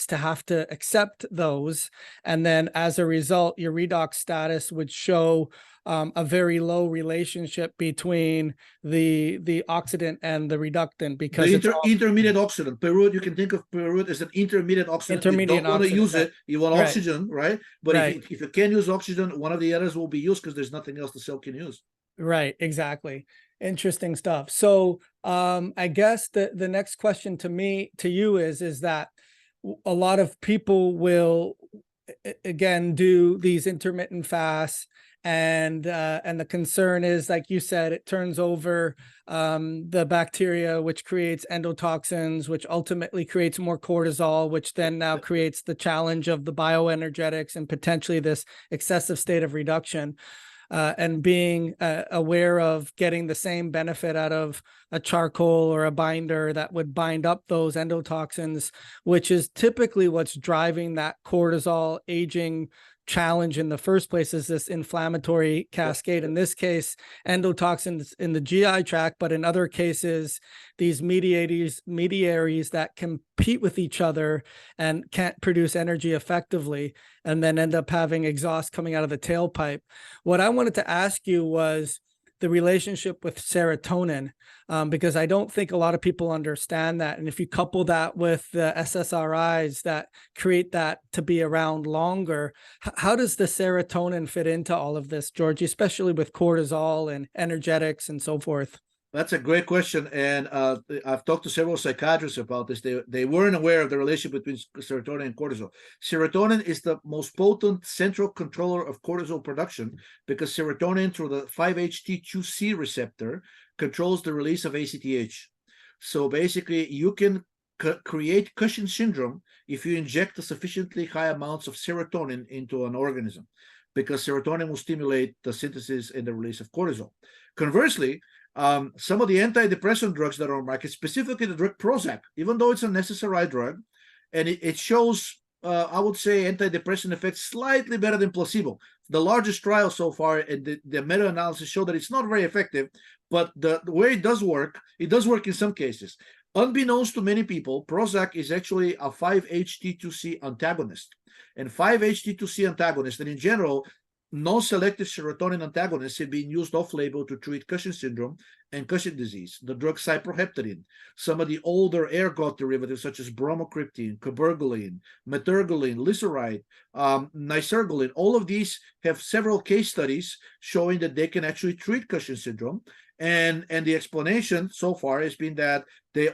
to have to accept those. And then as a result, your redox status would show a very low relationship between the oxidant and the reductant, because intermediate oxidant. Pyruvate, you can think of pyruvate as an intermediate oxidant. Intermediate, you don't want to use it. You want oxygen, right? But right. If you can use oxygen, one of the others will be used, because there's nothing else the cell can use. Right, exactly. Interesting stuff. So I guess the next question to you is that a lot of people will again do these intermittent fasts, and the concern is, like you said, it turns over the bacteria, which creates endotoxins, which ultimately creates more cortisol, which then now creates the challenge of the bioenergetics and potentially this excessive state of reduction. And being aware of getting the same benefit out of a charcoal or a binder that would bind up those endotoxins, which is typically what's driving that cortisol aging challenge in the first place, is this inflammatory cascade. In this case, endotoxins in the GI tract, but in other cases, these mediaries that compete with each other and can't produce energy effectively, and then end up having exhaust coming out of the tailpipe. What I wanted to ask you was the relationship with serotonin, because I don't think a lot of people understand that. And if you couple that with the SSRIs that create that to be around longer, how does the serotonin fit into all of this, Georgie, especially with cortisol and energetics and so forth? That's a great question, and I've talked to several psychiatrists about this. They weren't aware of the relationship between serotonin and cortisol. Serotonin is the most potent central controller of cortisol production, because serotonin, through the 5-HT2C receptor, controls the release of ACTH. So basically, you can create Cushing syndrome if you inject a sufficiently high amounts of serotonin into an organism, because serotonin will stimulate the synthesis and the release of cortisol. Conversely, some of the antidepressant drugs that are on the market, specifically the drug Prozac, even though it's a necessary drug, and it shows, I would say, antidepressant effects slightly better than placebo. The largest trial so far, and the meta-analysis show that it's not very effective, but the way it does work in some cases. Unbeknownst to many people, Prozac is actually a 5-HT2C antagonist. And 5-HT2C antagonists, and in general, non-selective serotonin antagonists have been used off-label to treat Cushing syndrome and Cushing disease. The drug cyproheptadine, some of the older ergot derivatives such as bromocriptine, cabergoline, metergoline, lisuride, nisergoline, all of these have several case studies showing that they can actually treat Cushing syndrome. And the explanation so far has been that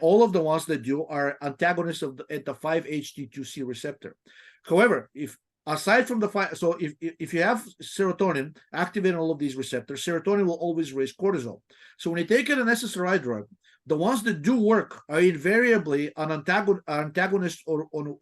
all of the ones that do are antagonists at the 5-HT2C receptor. However, if aside from the so if you have serotonin activating all of these receptors, serotonin will always raise cortisol. So when you take an SSRI drug, the ones that do work are invariably an antagonist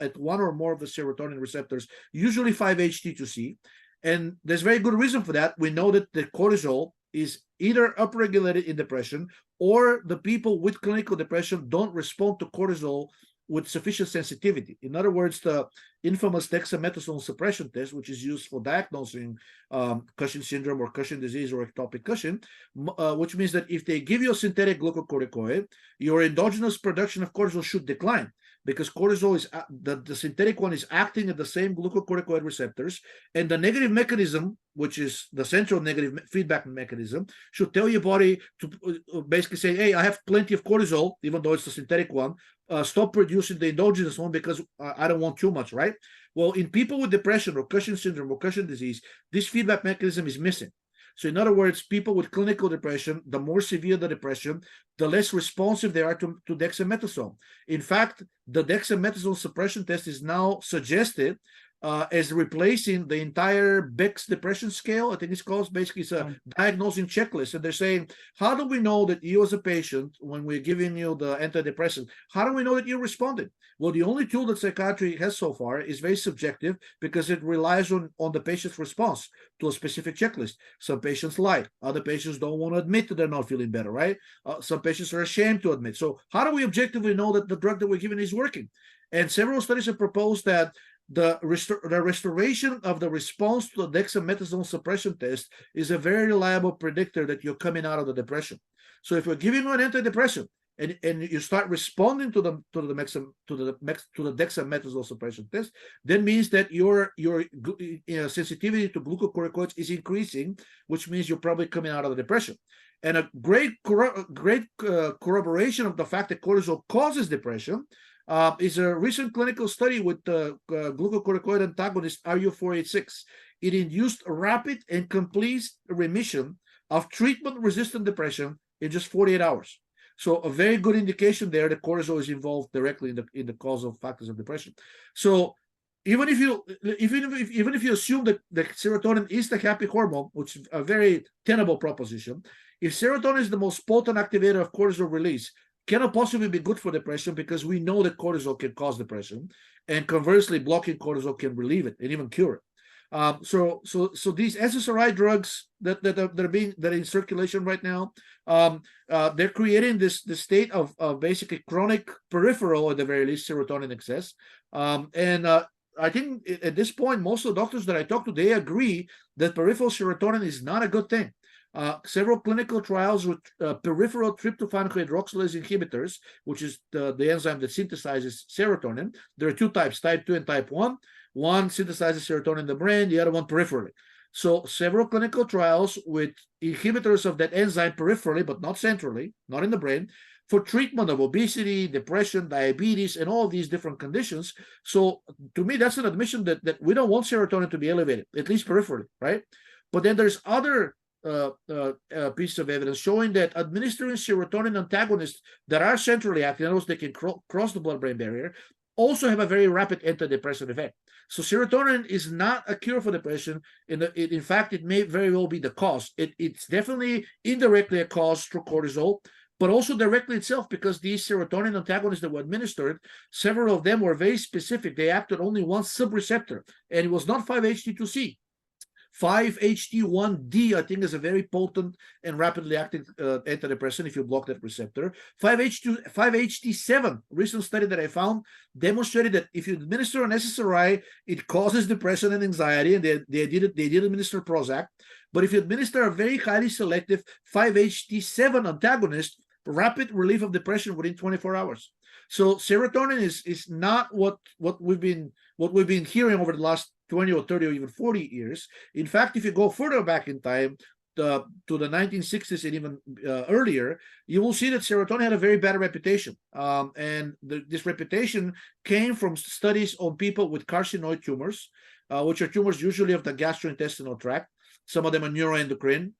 at one or more of the serotonin receptors, usually 5-HT2C. And there's very good reason for that. We know that the cortisol is either upregulated in depression, or the people with clinical depression don't respond to cortisol with sufficient sensitivity. In other words, the infamous dexamethasone suppression test, which is used for diagnosing Cushing syndrome or Cushing disease or ectopic Cushing, which means that if they give you a synthetic glucocorticoid, your endogenous production of cortisol should decline, because cortisol is the synthetic one is acting at the same glucocorticoid receptors, and the negative mechanism, which is the central negative feedback mechanism, should tell your body to basically say, hey, I have plenty of cortisol, even though it's the synthetic one. Stop producing the endogenous one because I don't want too much, right? Well, in people with depression or Cushing syndrome or Cushing disease, this feedback mechanism is missing. So in other words, people with clinical depression, the more severe the depression, the less responsive they are to dexamethasone. In fact, the dexamethasone suppression test is now suggested as replacing the entire Beck's depression scale. I think it's called, basically it's a diagnosing checklist. And they're saying, how do we know that you as a patient, when we're giving you the antidepressant, how do we know that you responded? Well, the only tool that psychiatry has so far is very subjective, because it relies on the patient's response to a specific checklist. Some patients lie. Other patients don't want to admit that they're not feeling better, right? Some patients are ashamed to admit. So how do we objectively know that the drug that we're giving is working? And several studies have proposed that the restoration of the response to the dexamethasone suppression test is a very reliable predictor that you're coming out of the depression. So if we're giving you an antidepressant and you start responding to the dexamethasone suppression test, that means that your sensitivity to glucocorticoids is increasing, which means you're probably coming out of the depression. And a great corroboration of the fact that cortisol causes depression is a recent clinical study with the glucocorticoid antagonist RU486. It induced rapid and complete remission of treatment-resistant depression in just 48 hours. So a very good indication there that cortisol is involved directly in the causal factors of depression. So even if you assume that the serotonin is the happy hormone, which is a very tenable proposition, if serotonin is the most potent activator of cortisol release, cannot possibly be good for depression, because we know that cortisol can cause depression, and conversely, blocking cortisol can relieve it and even cure it. So these SSRI drugs that are in circulation right now, they're creating this state of basically chronic peripheral, at the very least, serotonin excess. I think at this point, most of the doctors that I talk to, they agree that peripheral serotonin is not a good thing. Several clinical trials with peripheral tryptophan hydroxylase inhibitors, which is the enzyme that synthesizes serotonin. There are two types, type 2 and type 1. One synthesizes serotonin in the brain, the other one peripherally. So several clinical trials with inhibitors of that enzyme peripherally, but not centrally, not in the brain, for treatment of obesity, depression, diabetes, and all of these different conditions. So to me, that's an admission that we don't want serotonin to be elevated, at least peripherally, right? But then there's other piece of evidence showing that administering serotonin antagonists that are centrally acting, in other words, they can cross the blood-brain barrier, also have a very rapid antidepressant effect. So serotonin is not a cure for depression. In fact, it may very well be the cause. It's definitely indirectly a cause through cortisol, but also directly itself, because these serotonin antagonists that were administered, several of them were very specific. They acted only one subreceptor, and it was not 5-HT2C. 5-HT1D, I think, is a very potent and rapidly acting antidepressant if you block that receptor. 5-HT7, recent study that I found, demonstrated that if you administer an SSRI, it causes depression and anxiety, and they did administer Prozac. But if you administer a very highly selective 5-HT7 antagonist, rapid relief of depression within 24 hours. So serotonin is not what we've been hearing over the last 20 or 30 or even 40 years. In fact, if you go further back in time to the 1960s and even earlier, you will see that serotonin had a very bad reputation. This reputation came from studies on people with carcinoid tumors, which are tumors usually of the gastrointestinal tract. Some of them are neuroendocrine.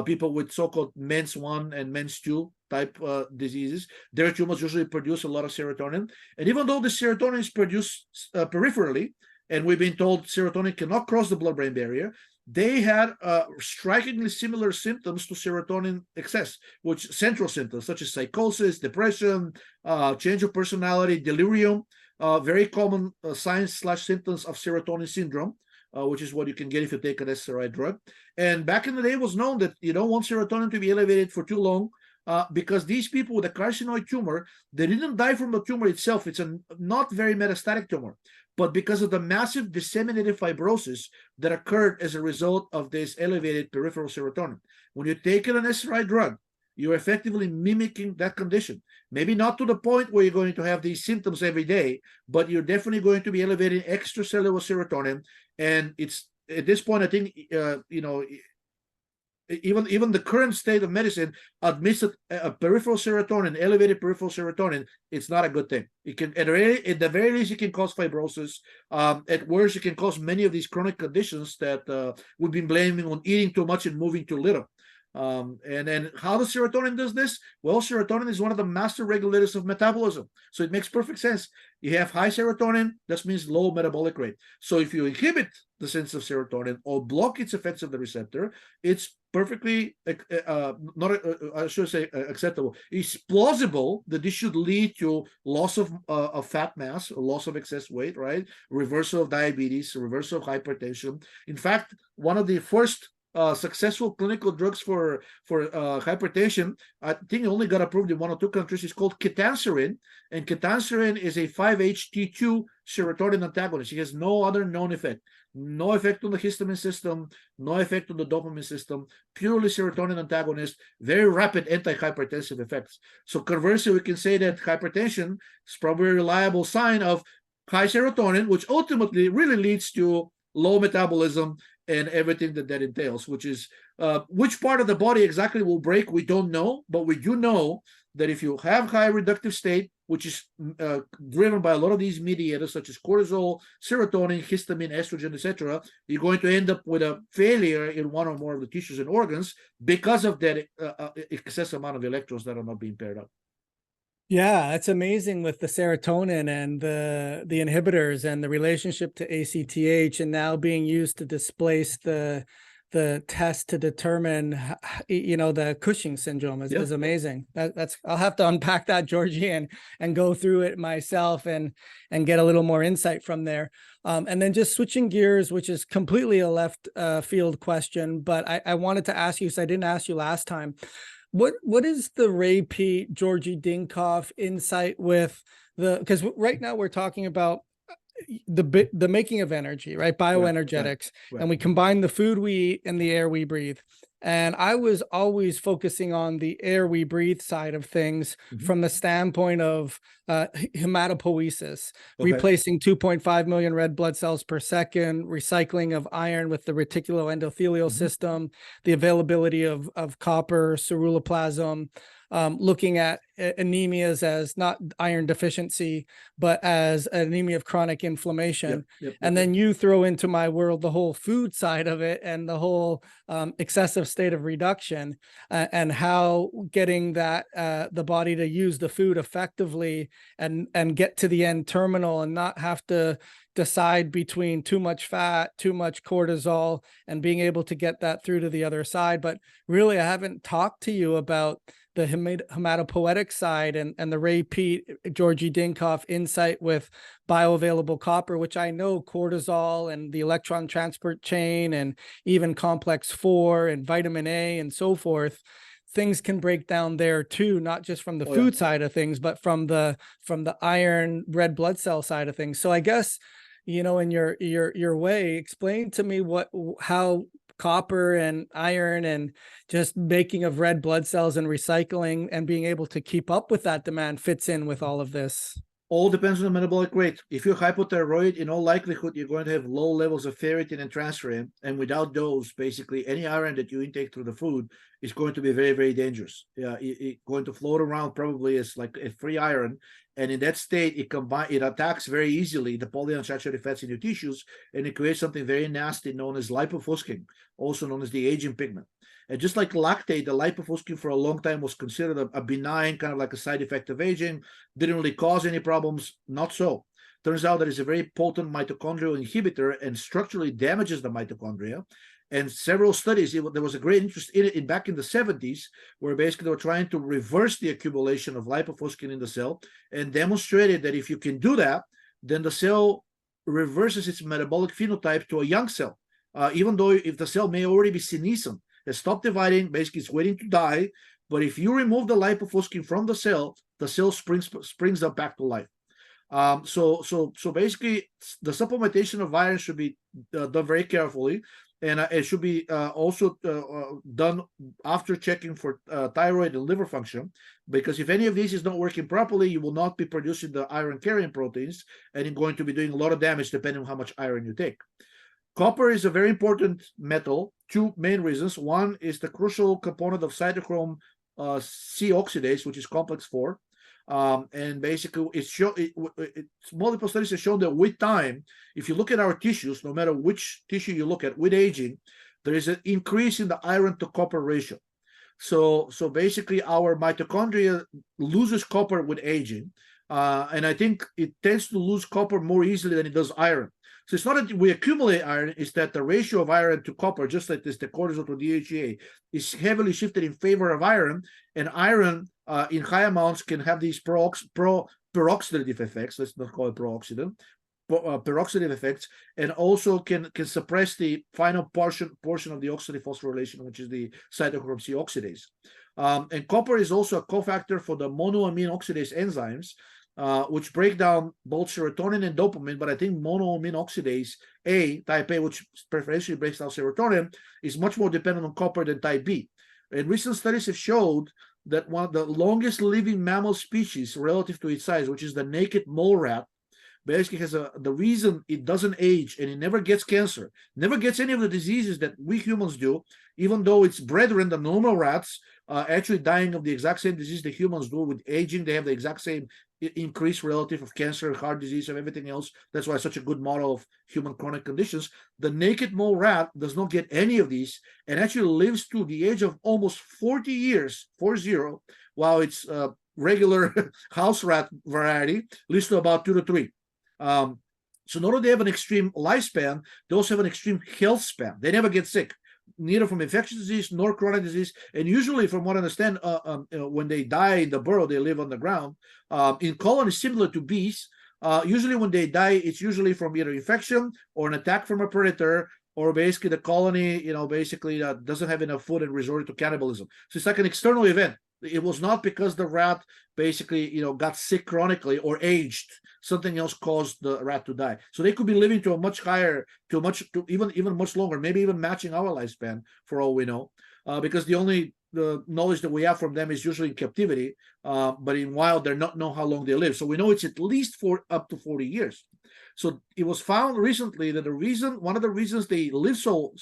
people with so-called MENS 1 and MENS 2 type diseases. Their tumors usually produce a lot of serotonin. And even though the serotonin is produced peripherally, and we've been told serotonin cannot cross the blood-brain barrier, they had strikingly similar symptoms to serotonin excess, which central symptoms such as psychosis, depression, change of personality, delirium, very common signs/symptoms of serotonin syndrome, which is what you can get if you take an SSRI drug. And back in the day, it was known that you don't want serotonin to be elevated for too long, because these people with a carcinoid tumor, they didn't die from the tumor itself. It's a not very metastatic tumor, but because of the massive disseminated fibrosis that occurred as a result of this elevated peripheral serotonin. When you take an SSRI drug, you're effectively mimicking that condition. Maybe not to the point where you're going to have these symptoms every day, but you're definitely going to be elevating extracellular serotonin. And it's at this point, I think, even the current state of medicine admits that a peripheral serotonin, elevated peripheral serotonin, it's not a good thing. It can, at the very least, it can cause fibrosis. At worst, it can cause many of these chronic conditions that we've been blaming on eating too much and moving too little. And then how does serotonin does this? Well, serotonin is one of the master regulators of metabolism. So it makes perfect sense. You have high serotonin, that means low metabolic rate. So if you inhibit the sense of serotonin or block its effects of the receptor, it's perfectly, I should say acceptable. It's plausible that this should lead to loss of fat mass, loss of excess weight, right? Reversal of diabetes, reversal of hypertension. In fact, one of the first successful clinical drugs for hypertension, I think it only got approved in 1 or 2 countries, is called ketanserin, and ketanserin is a 5-HT2 serotonin antagonist. It has no other known effect. No effect on the histamine system, no effect on the dopamine system, purely serotonin antagonist, very rapid anti-hypertensive effects. So conversely, we can say that hypertension is probably a reliable sign of high serotonin, which ultimately really leads to low metabolism and everything that entails, which is which part of the body exactly will break, we don't know, but we do know that if you have high reductive state, which is driven by a lot of these mediators such as cortisol, serotonin, histamine, estrogen, etc., you're going to end up with a failure in one or more of the tissues and organs because of that excess amount of electrons that are not being paired up. Yeah, it's amazing with the serotonin and the inhibitors and the relationship to ACTH, and now being used to displace the test to determine, the Cushing syndrome is amazing. That's I'll have to unpack that, Georgi, and go through it myself and get a little more insight from there. And then just switching gears, which is completely a left field question, but I wanted to ask you, so I didn't ask you last time. What is the repeat Georgi Dinkov insight with because right now we're talking about the making of energy, right? Bioenergetics, right. And we combine the food we eat and the air we breathe. And I was always focusing on the air we breathe side of things from the standpoint of hematopoiesis, replacing 2.5 million red blood cells per second, recycling of iron with the reticuloendothelial system, the availability of copper, ceruloplasm, looking at anemias as not iron deficiency, but as anemia of chronic inflammation. And then you throw into my world the whole food side of it and the whole excessive state of reduction, and how getting that the body to use the food effectively and get to the end terminal and not have to decide between too much fat, too much cortisol, and being able to get that through to the other side. But really, I haven't talked to you about the hematopoietic side and the repeat Georgi Dinkov insight with bioavailable copper, which I know cortisol and the electron transport chain and even complex 4 and vitamin A and so forth, things can break down there too, not just from the food side of things, but from the iron red blood cell side of things. So I guess, in your way, explain to me how copper and iron and just making of red blood cells and recycling and being able to keep up with that demand fits in with all of this. All depends on the metabolic rate. If you're hypothyroid, in all likelihood, you're going to have low levels of ferritin and transferrin. And without those, basically, any iron that you intake through the food is going to be very, very dangerous. It's going to float around probably as like a free iron. And in that state, it attacks very easily the polyunsaturated fats in your tissues, and it creates something very nasty known as lipofuscin, also known as the aging pigment. And just like lactate, the lipofuscin for a long time was considered a benign, kind of like a side effect of aging, didn't really cause any problems. Not so. Turns out that it's a very potent mitochondrial inhibitor and structurally damages the mitochondria. And several studies, there was a great interest in it back in the 70s, where basically they were trying to reverse the accumulation of lipofuscin in the cell and demonstrated that if you can do that, then the cell reverses its metabolic phenotype to a young cell. Even though if the cell may already be senescent, it stopped dividing, basically it's waiting to die. But if you remove the lipofuscin from the cell springs up back to life. So basically, the supplementation of iron should be done very carefully, and it should be also done after checking for thyroid and liver function, because if any of these is not working properly, you will not be producing the iron carrying proteins, and you're going to be doing a lot of damage depending on how much iron you take. Copper is a very important metal. Two main reasons. One is the crucial component of cytochrome C oxidase, which is complex 4. And basically, multiple studies have shown that with time, if you look at our tissues, no matter which tissue you look at, with aging, there is an increase in the iron to copper ratio. So basically, our mitochondria loses copper with aging, and I think it tends to lose copper more easily than it does iron. So it's not that we accumulate iron, it's that the ratio of iron to copper, just like this, the cortisol to DHEA, is heavily shifted in favor of iron, and iron in high amounts can have these peroxidative effects. Let's not call it pro-oxidant, peroxidative effects, and also can suppress the final portion of the oxidative phosphorylation, which is the cytochrome C oxidase. And copper is also a cofactor for the monoamine oxidase enzymes, which break down both serotonin and dopamine, but I think monoamine oxidase A, type A, which preferentially breaks down serotonin, is much more dependent on copper than type B. And recent studies have showed that one of the longest living mammal species relative to its size, which is the naked mole rat, basically has the reason it doesn't age and it never gets cancer, never gets any of the diseases that we humans do, even though its brethren, the normal rats, actually dying of the exact same disease the humans do. With aging, they have the exact same increase relative of cancer, heart disease, and everything else. That's why it's such a good model of human chronic conditions. The naked mole rat does not get any of these and actually lives to the age of almost 40 years, 40, while its regular house rat variety lives to about 2 to 3. So not only do they have an extreme lifespan, they also have an extreme health span. They never get sick, neither from infectious disease nor chronic disease. And usually, from what I understand, when they die in the burrow, they live on the ground. In colonies similar to bees, usually when they die, it's usually from either infection or an attack from a predator, or basically the colony, basically doesn't have enough food and resorted to cannibalism. So it's like an external event. It was not because the rat basically, got sick chronically or aged. Something else caused the rat to die. So they could be living to a much higher, to even much longer, maybe even matching our lifespan for all we know, because the knowledge that we have from them is usually in captivity, but in wild they not know how long they live. So we know it's at least up to 40 years. So it was found recently that one of the reasons they live so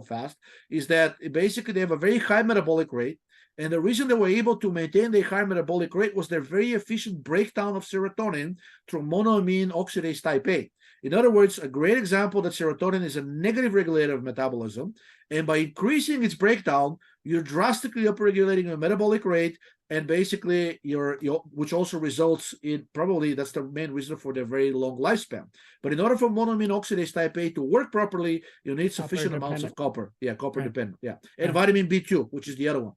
fast is that basically they have a very high metabolic rate. And the reason they were able to maintain their high metabolic rate was their very efficient breakdown of serotonin through monoamine oxidase type A. In other words, a great example that serotonin is a negative regulator of metabolism. And by increasing its breakdown, you're drastically upregulating your metabolic rate, and basically which also results in, probably that's the main reason for their very long lifespan. But in order for monoamine oxidase type A to work properly, you need sufficient amounts of copper. Yeah, copper dependent. Yeah, and vitamin B2, which is the other one.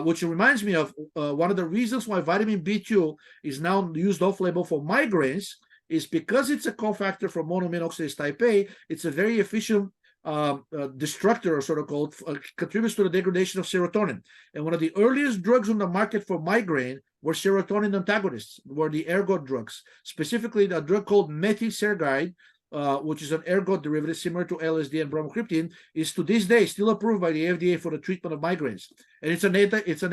Which reminds me of one of the reasons why vitamin B2 is now used off-label for migraines is because it's a cofactor for monoamine oxidase type A. It's a very efficient destructor, or sort of called, contributes to the degradation of serotonin. And one of the earliest drugs on the market for migraine were serotonin antagonists, were the ergot drugs, specifically a drug called methylsergide, which is an ergot derivative similar to LSD and bromocriptine, is to this day still approved by the FDA for the treatment of migraines. And it's an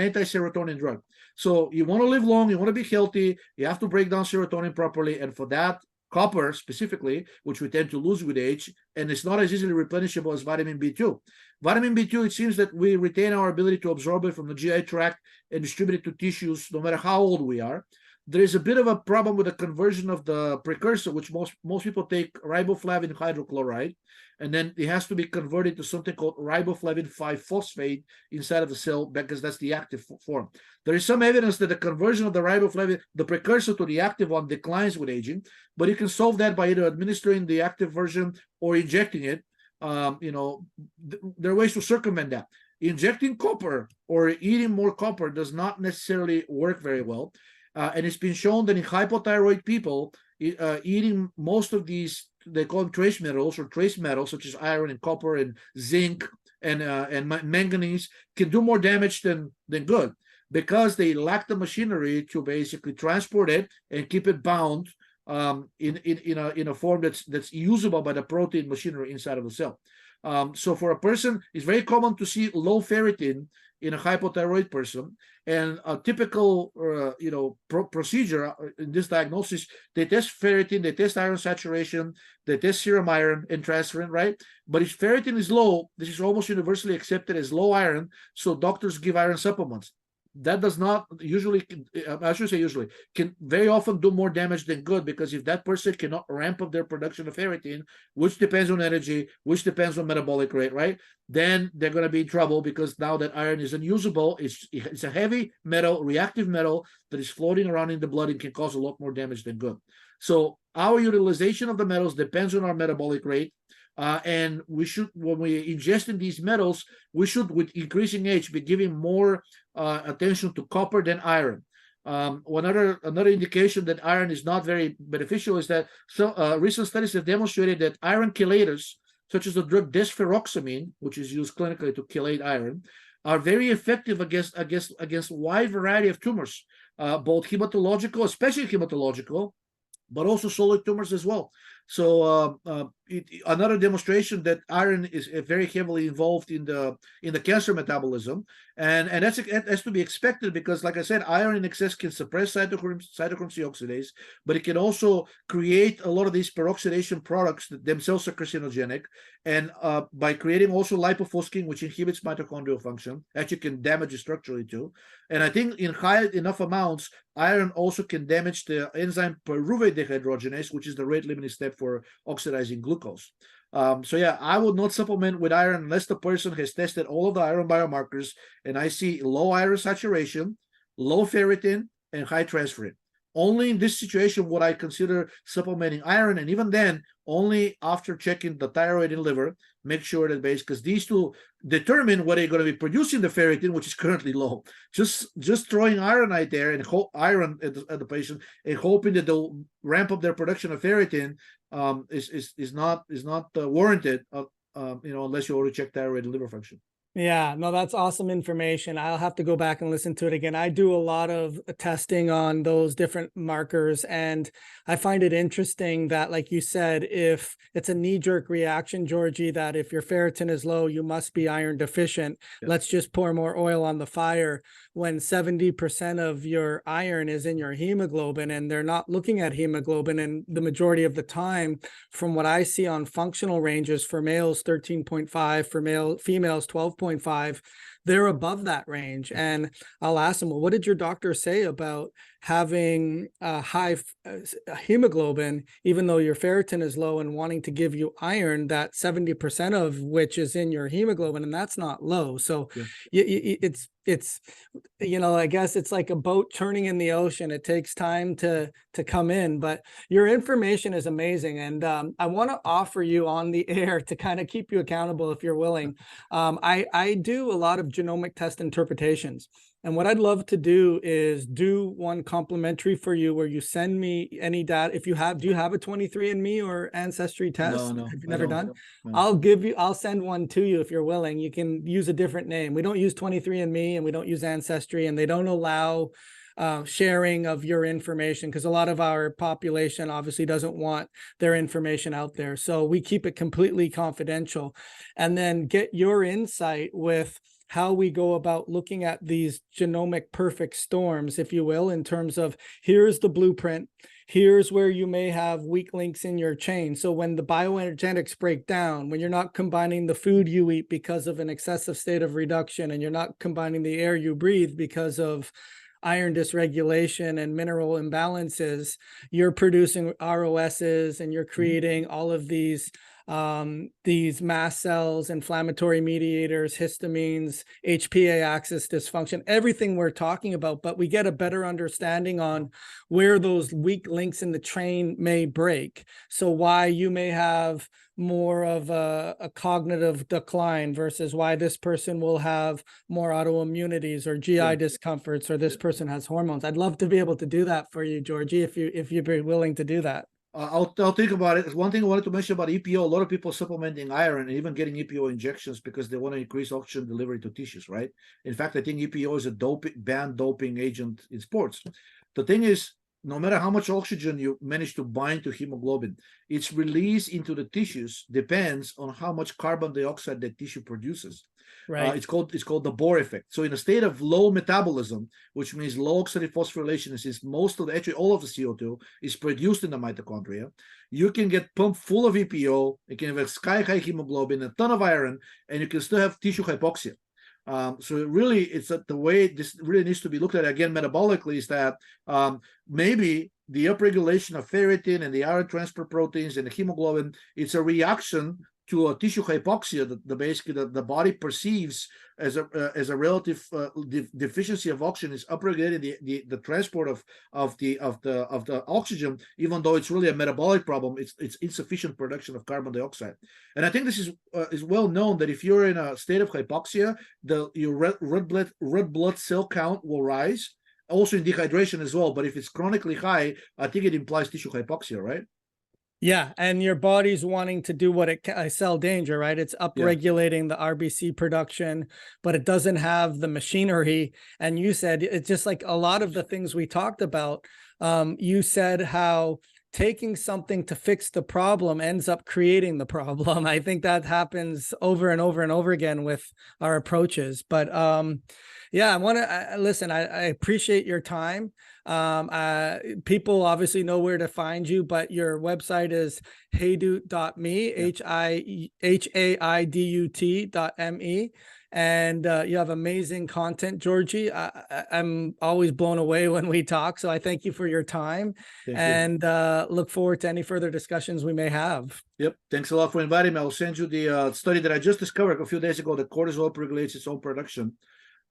anti-serotonin drug. So you want to live long, you want to be healthy, you have to break down serotonin properly. And for that, copper specifically, which we tend to lose with age, and it's not as easily replenishable as vitamin B2. Vitamin B2, it seems that we retain our ability to absorb it from the GI tract and distribute it to tissues no matter how old we are. there is a bit of a problem with the conversion of the precursor, which most people take riboflavin hydrochloride, and then it has to be converted to something called riboflavin 5-phosphate inside of the cell, because that's the active form. There is some evidence that the conversion of the riboflavin, the precursor to the active one, declines with aging, but you can solve that by either administering the active version or injecting it. There are ways to circumvent that. Injecting copper or eating more copper does not necessarily work very well. And it's been shown that in hypothyroid people, eating most of these, they call them trace metals or trace metals, such as iron and copper and zinc and manganese, can do more damage than good, because they lack the machinery to basically transport it and keep it bound in a form that's usable by the protein machinery inside of the cell. So for a person, it's very common to see low ferritin in a hypothyroid person, and a typical procedure in this diagnosis, they test ferritin, they test iron saturation, they test serum iron and transferrin, right? But if ferritin is low, this is almost universally accepted as low iron, so doctors give iron supplements. That does not usually, I should say usually, can very often do more damage than good, because if that person cannot ramp up their production of ferritin, which depends on energy, which depends on metabolic rate, right? Then they're going to be in trouble, because now that iron is unusable. It's a heavy metal, reactive metal that is floating around in the blood and can cause a lot more damage than good. So our utilization of the metals depends on our metabolic rate. And we should, when we ingest in these metals, we should, with increasing age, be giving more attention to copper than iron. Another indication that iron is not very beneficial is that recent studies have demonstrated that iron chelators, such as the drug desferoxamine, which is used clinically to chelate iron, are very effective against a wide variety of tumors, both hematological, especially hematological, but also solid tumors as well. So another demonstration that iron is very heavily involved in the cancer metabolism, and that's to be expected, because, like I said, iron in excess can suppress cytochrome C oxidase, but it can also create a lot of these peroxidation products that themselves are carcinogenic, and by creating also lipofuscin, which inhibits mitochondrial function, actually can damage it structurally too. And I think in high enough amounts, iron also can damage the enzyme pyruvate dehydrogenase, which is the rate limiting step for oxidizing glucose. So yeah, I would not supplement with iron unless the person has tested all of the iron biomarkers and I see low iron saturation, low ferritin, and high transferrin. Only in this situation would I consider supplementing iron, and even then, only after checking the thyroid and liver, make sure that because these two determine whether you're going to be producing the ferritin, which is currently low. Just throwing iron out there and iron at the patient and hoping that they'll ramp up their production of ferritin is not warranted. Unless you already check thyroid and liver function. Yeah, no, that's awesome information. I'll have to go back and listen to it again. I do a lot of testing on those different markers, and I find it interesting that, like you said, if it's a knee-jerk reaction, Georgi, that if your ferritin is low, you must be iron deficient. Yeah. Let's just pour more oil on the fire, when 70% of your iron is in your hemoglobin, and they're not looking at hemoglobin. And the majority of the time, from what I see on functional ranges, for males 13.5, for females 12.5, they're above that range. And I'll ask them, well, what did your doctor say about having a high hemoglobin, even though your ferritin is low, and wanting to give you iron, that 70% of which is in your hemoglobin, and that's not low. So yeah. It's I guess it's like a boat turning in the ocean. It takes time to come in, but your information is amazing. And I want to offer you on the air to kind of keep you accountable if you're willing. I do a lot of genomic test interpretations. And what I'd love to do is do one complimentary for you, where you send me any data. If you do you have a 23andMe or Ancestry test? No, have you never done? No. I'll send one to you if you're willing. You can use a different name. We don't use 23andMe and we don't use Ancestry, and they don't allow sharing of your information, because a lot of our population obviously doesn't want their information out there. So we keep it completely confidential, and then get your insight with how we go about looking at these genomic perfect storms, if you will, in terms of, here's the blueprint, here's where you may have weak links in your chain. So when the bioenergetics break down, when you're not combining the food you eat because of an excessive state of reduction, and you're not combining the air you breathe because of iron dysregulation and mineral imbalances, you're producing ROSs and you're creating all of these mast cells, inflammatory mediators, histamines, HPA axis dysfunction, everything we're talking about, but we get a better understanding on where those weak links in the chain may break. So why you may have more of a cognitive decline versus why this person will have more autoimmunities or GI discomforts, or this person has hormones. I'd love to be able to do that for you, Georgie, if you'd be willing to do that. I'll think about it. One thing I wanted to mention about EPO, a lot of people supplementing iron and even getting EPO injections because they want to increase oxygen delivery to tissues, right? In fact, I think EPO is a banned doping agent in sports. The thing is, no matter how much oxygen you manage to bind to hemoglobin, its release into the tissues depends on how much carbon dioxide the tissue produces. Right. It's called the Bohr effect. So in a state of low metabolism, which means low oxidative phosphorylation, since actually all of the CO2 is produced in the mitochondria, you can get pumped full of EPO, you can have a sky-high hemoglobin, a ton of iron, and you can still have tissue hypoxia. So really, it's the way this really needs to be looked at again metabolically is that maybe the upregulation of ferritin and the iron transport proteins and the hemoglobin, it's a reaction to a tissue hypoxia that basically the body perceives as a relative deficiency of oxygen is upregulating the transport of the oxygen, even though it's really a metabolic problem. It's insufficient production of carbon dioxide, and I think this is well known that if you're in a state of hypoxia, your red blood cell count will rise. Also in dehydration as well, but if it's chronically high, I think it implies tissue hypoxia, right? Yeah, and your body's wanting to do what it can, cell danger, right? It's upregulating the RBC production, but it doesn't have the machinery. And you said it's just like a lot of the things we talked about. You said how taking something to fix the problem ends up creating the problem. I think that happens over and over and over again with our approaches. But yeah, I want to listen. I appreciate your time. People obviously know where to find you, but your website is haidut.me, HAIDUT.me. And you have amazing content, Georgie. I'm always blown away when we talk. So I thank you for your time and look forward to any further discussions we may have. Yep. Thanks a lot for inviting me. I'll send you the study that I just discovered a few days ago that cortisol regulates its own production.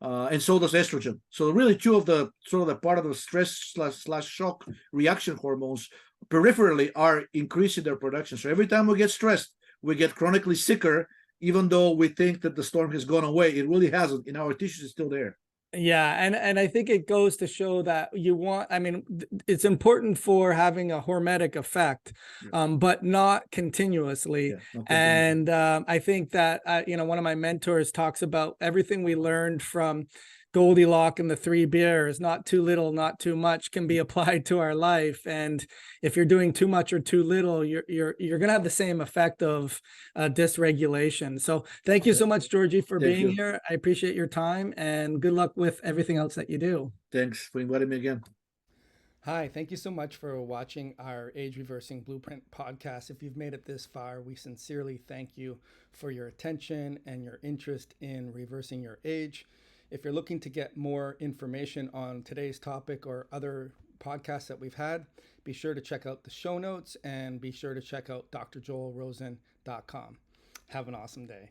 And so does estrogen. So really two of the sort of the part of the stress slash shock reaction hormones peripherally are increasing their production. So every time we get stressed, we get chronically sicker, even though we think that the storm has gone away. It really hasn't. In our tissues, it's still there. Yeah, and I think it goes to show that it's important for having a hormetic effect, but not continuously. And I think that, one of my mentors talks about everything we learned from Goldilocks and the Three Bears, not too little, not too much, can be applied to our life. And if you're doing too much or too little, you're going to have the same effect of dysregulation. So thank you so much, Georgie, for being here. I appreciate your time and good luck with everything else that you do. Thanks for inviting me again. Hi, thank you so much for watching our Age Reversing Blueprint podcast. If you've made it this far, we sincerely thank you for your attention and your interest in reversing your age. If you're looking to get more information on today's topic or other podcasts that we've had, be sure to check out the show notes and be sure to check out drjoelrosen.com. Have an awesome day.